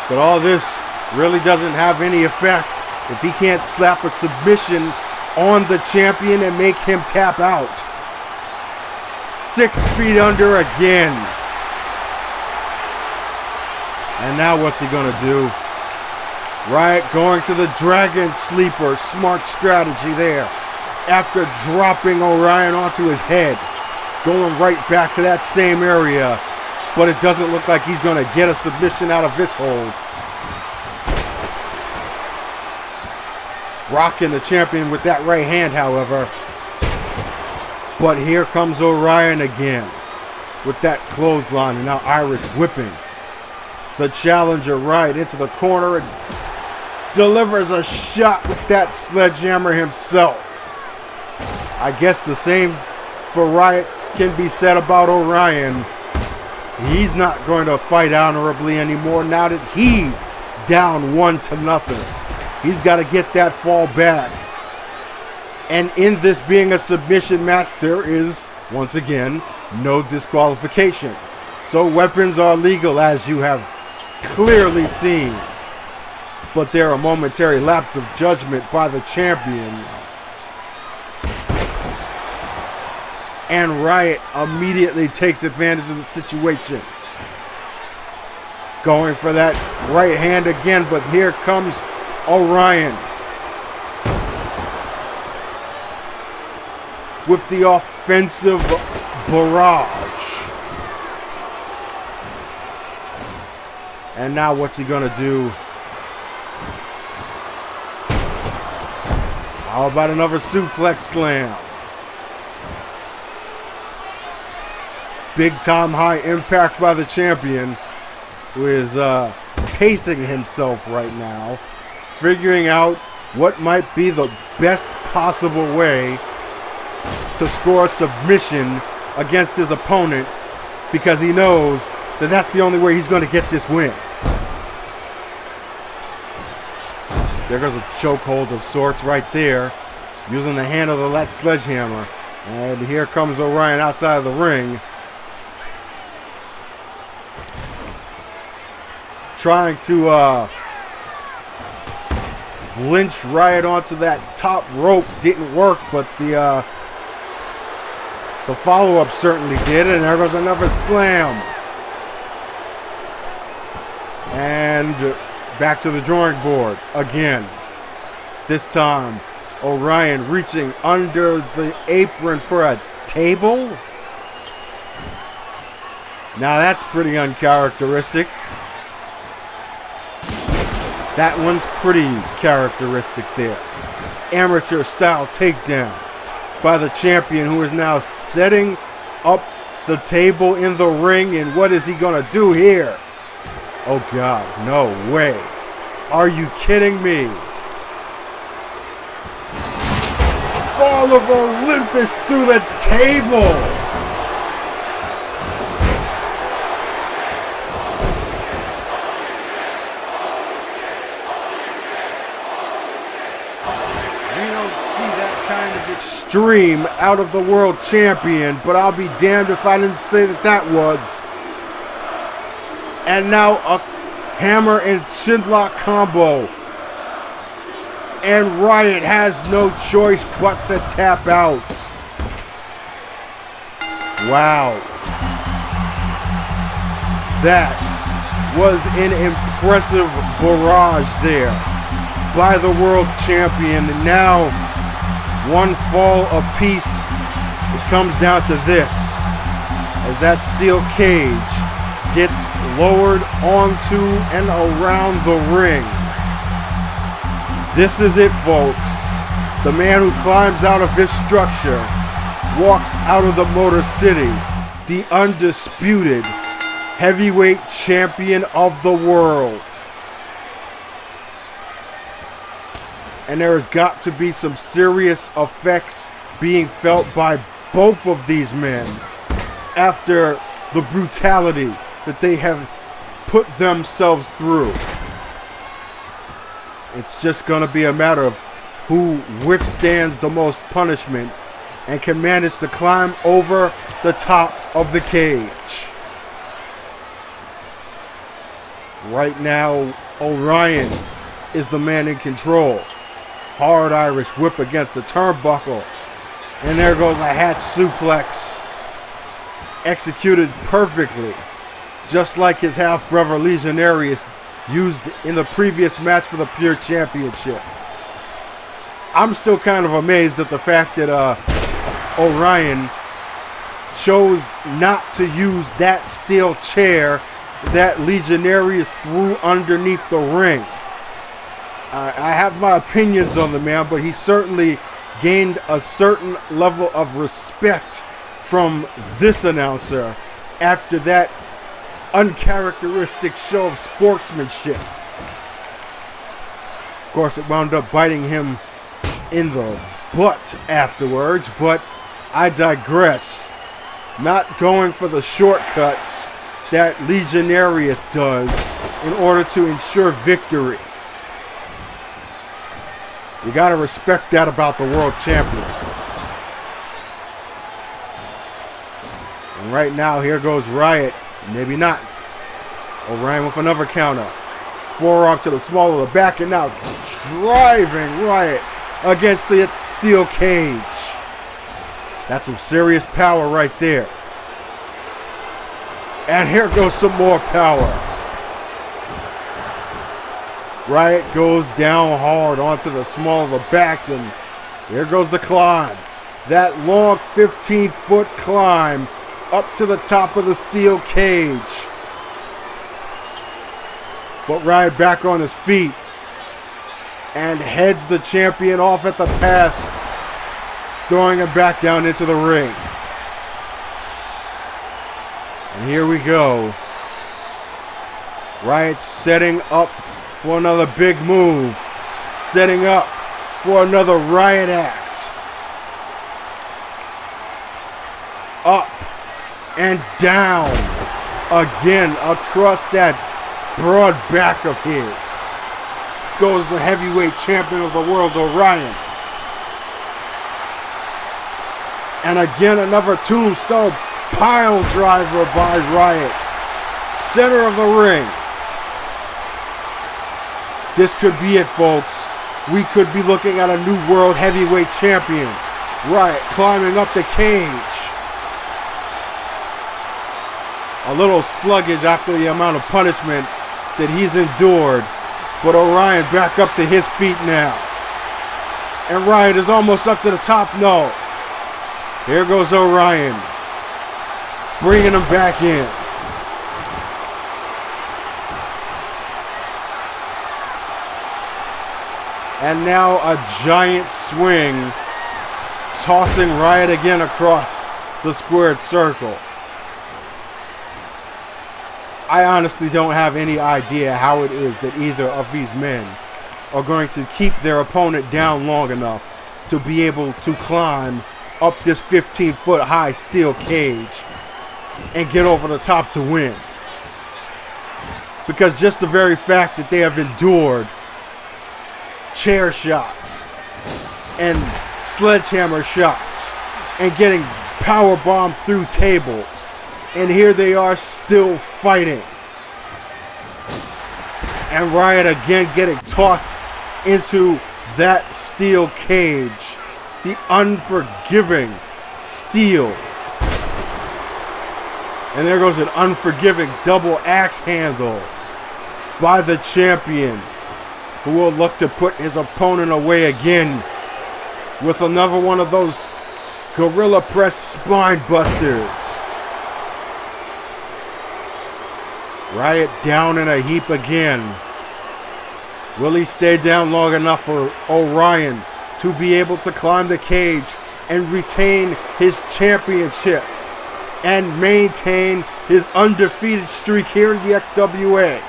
But all this really doesn't have any effect if he can't slap a submission on the champion and make him tap out. 6 feet under again. And now what's he gonna do? Riot going to the Dragon Sleeper. Smart strategy there. After dropping Orion onto his head. Going right back to that same area. But it doesn't look like he's gonna get a submission out of this hold. Rocking the champion with that right hand, however. But here comes Orion again with that clothesline, and now Iris whipping the challenger right into the corner and delivers a shot with that sledgehammer himself. I guess the same for Riot can be said about Orion. He's not going to fight honorably anymore now that he's down 1-0. He's got to get that fall back. And in this being a submission match, there is, once again, no disqualification. So weapons are legal, as you have clearly seen. But there are momentary lapse of judgment by the champion. And Riot immediately takes advantage of the situation. Going for that right hand again, but here comes Orion with the offensive barrage. And now what's he gonna do? How about another suplex slam? Big time high impact by the champion, who is pacing himself right now, figuring out what might be the best possible way to score a submission against his opponent, because he knows that that's the only way he's going to get this win. There goes a chokehold of sorts right there, using the handle of that sledgehammer. And here comes Orion outside of the ring, trying to lynch Riot onto that top rope. Didn't work, but the follow-up certainly did. And there goes another slam. And back to the drawing board again. This time, Orion reaching under the apron for a table. Now that's pretty uncharacteristic. That one's pretty characteristic there. Amateur style takedown by the champion, who is now setting up the table in the ring. And what is he gonna do here? Oh God, no way. Are you kidding me? Fall of Olympus through the table. We don't see that kind of extreme out of the world champion, but I'll be damned if I didn't say that was. And now a hammer and chinlock combo. And Riot has no choice but to tap out. Wow. That was an impressive barrage there by the world champion. And now, one fall apiece. It comes down to this, as that steel cage gets lowered onto and around the ring. This is it, folks. The man who climbs out of his structure walks out of the Motor City, the undisputed heavyweight champion of the world. And there has got to be some serious effects being felt by both of these men after the brutality that they have put themselves through. It's just going to be a matter of who withstands the most punishment and can manage to climb over the top of the cage. Right now, Orion is the man in control. Hard Irish whip against the turnbuckle. And there goes a hat suplex. Executed perfectly, just like his half-brother Legionarius used in the previous match for the Pure Championship. I'm still kind of amazed at the fact that Orion chose not to use that steel chair that Legionarius threw underneath the ring. I have my opinions on the man, but he certainly gained a certain level of respect from this announcer after that uncharacteristic show of sportsmanship. Of course, it wound up biting him in the butt afterwards, but I digress. Not going for the shortcuts that Legionarius does in order to ensure victory. You gotta respect that about the world champion. And right now, here goes Riot. Maybe not. Orion with another counter. Forearm to the small of the back, and now driving Riot against the steel cage. That's some serious power right there. And here goes some more power. Riot goes down hard onto the small of the back, and there goes the climb. That long 15-foot climb up to the top of the steel cage. But Riot back on his feet and heads the champion off at the pass, throwing him back down into the ring. And here we go. Riot setting up for another big move. Setting up for another Riot act. Up and down. Again across that broad back of his goes the heavyweight champion of the world, Orion. And again another tombstone pile driver by Riot. Center of the ring. This could be it, folks. We could be looking at a new world heavyweight champion. Riot climbing up the cage. A little sluggish after the amount of punishment that he's endured. But Orion back up to his feet now. And Riot is almost up to the top. No. Here goes Orion. Bringing him back in. And now a giant swing, tossing Riot again across the squared circle. I honestly don't have any idea how it is that either of these men are going to keep their opponent down long enough to be able to climb up this 15-foot high steel cage and get over the top to win. Because just the very fact that they have endured chair shots and sledgehammer shots and getting power bombed through tables, and here they are still fighting. And Riot again getting tossed into that steel cage, the unforgiving steel. And there goes an unforgiving double axe handle by the champion, who will look to put his opponent away again with another one of those gorilla press spine busters. Riot down in a heap again. Will he stay down long enough for Orion to be able to climb the cage and retain his championship and maintain his undefeated streak here in the XWA?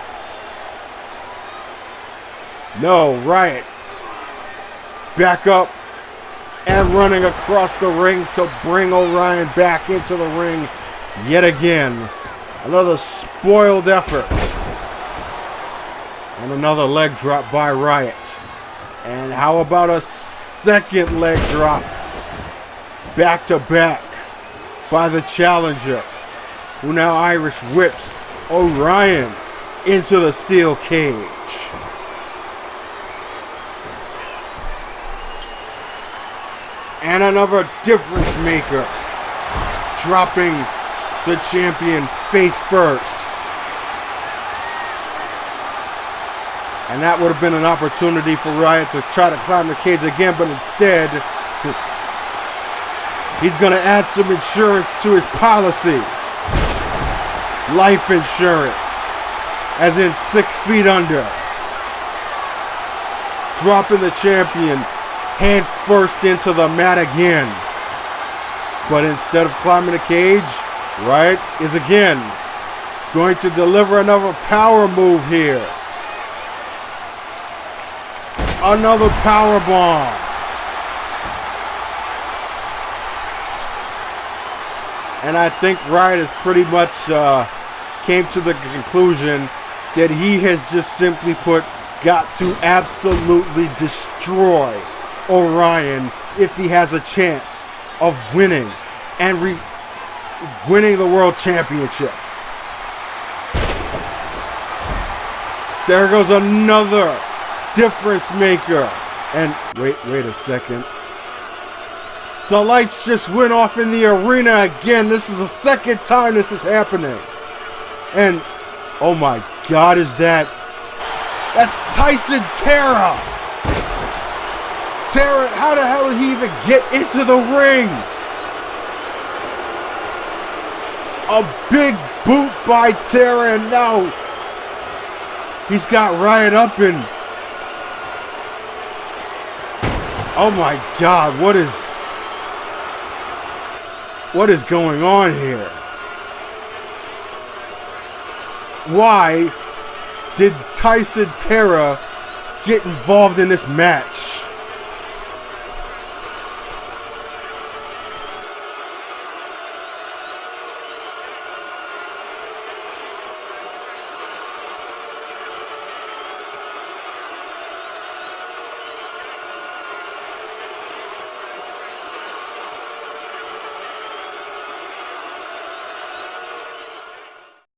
No, Riot back up and running across the ring to bring Orion back into the ring yet again. Another spoiled effort. And another leg drop by Riot. And how about a second leg drop back to back by the challenger, who now Irish whips Orion into the steel cage. And another difference maker, dropping the champion face first. And that would have been an opportunity for Riot to try to climb the cage again, but instead, he's going to add some insurance to his policy. Life insurance, as in 6 feet under. Dropping the champion head first into the mat again. But instead of climbing the cage, Riot is again going to deliver another power move here. Another power bomb. And I think Riot has pretty much came to the conclusion that he has just simply put got to absolutely destroy Orion if he has a chance of winning and winning the world championship. There goes another difference maker. And wait a second. The lights just went off in the arena again. This is the second time this is happening. And oh my God, is that That's Tyson TARA. TARA, how the hell did he even get into the ring? A big boot by TARA, and now he's got Riot up and... Oh my God, what is going on here? Why did Tyson TARA get involved in this match?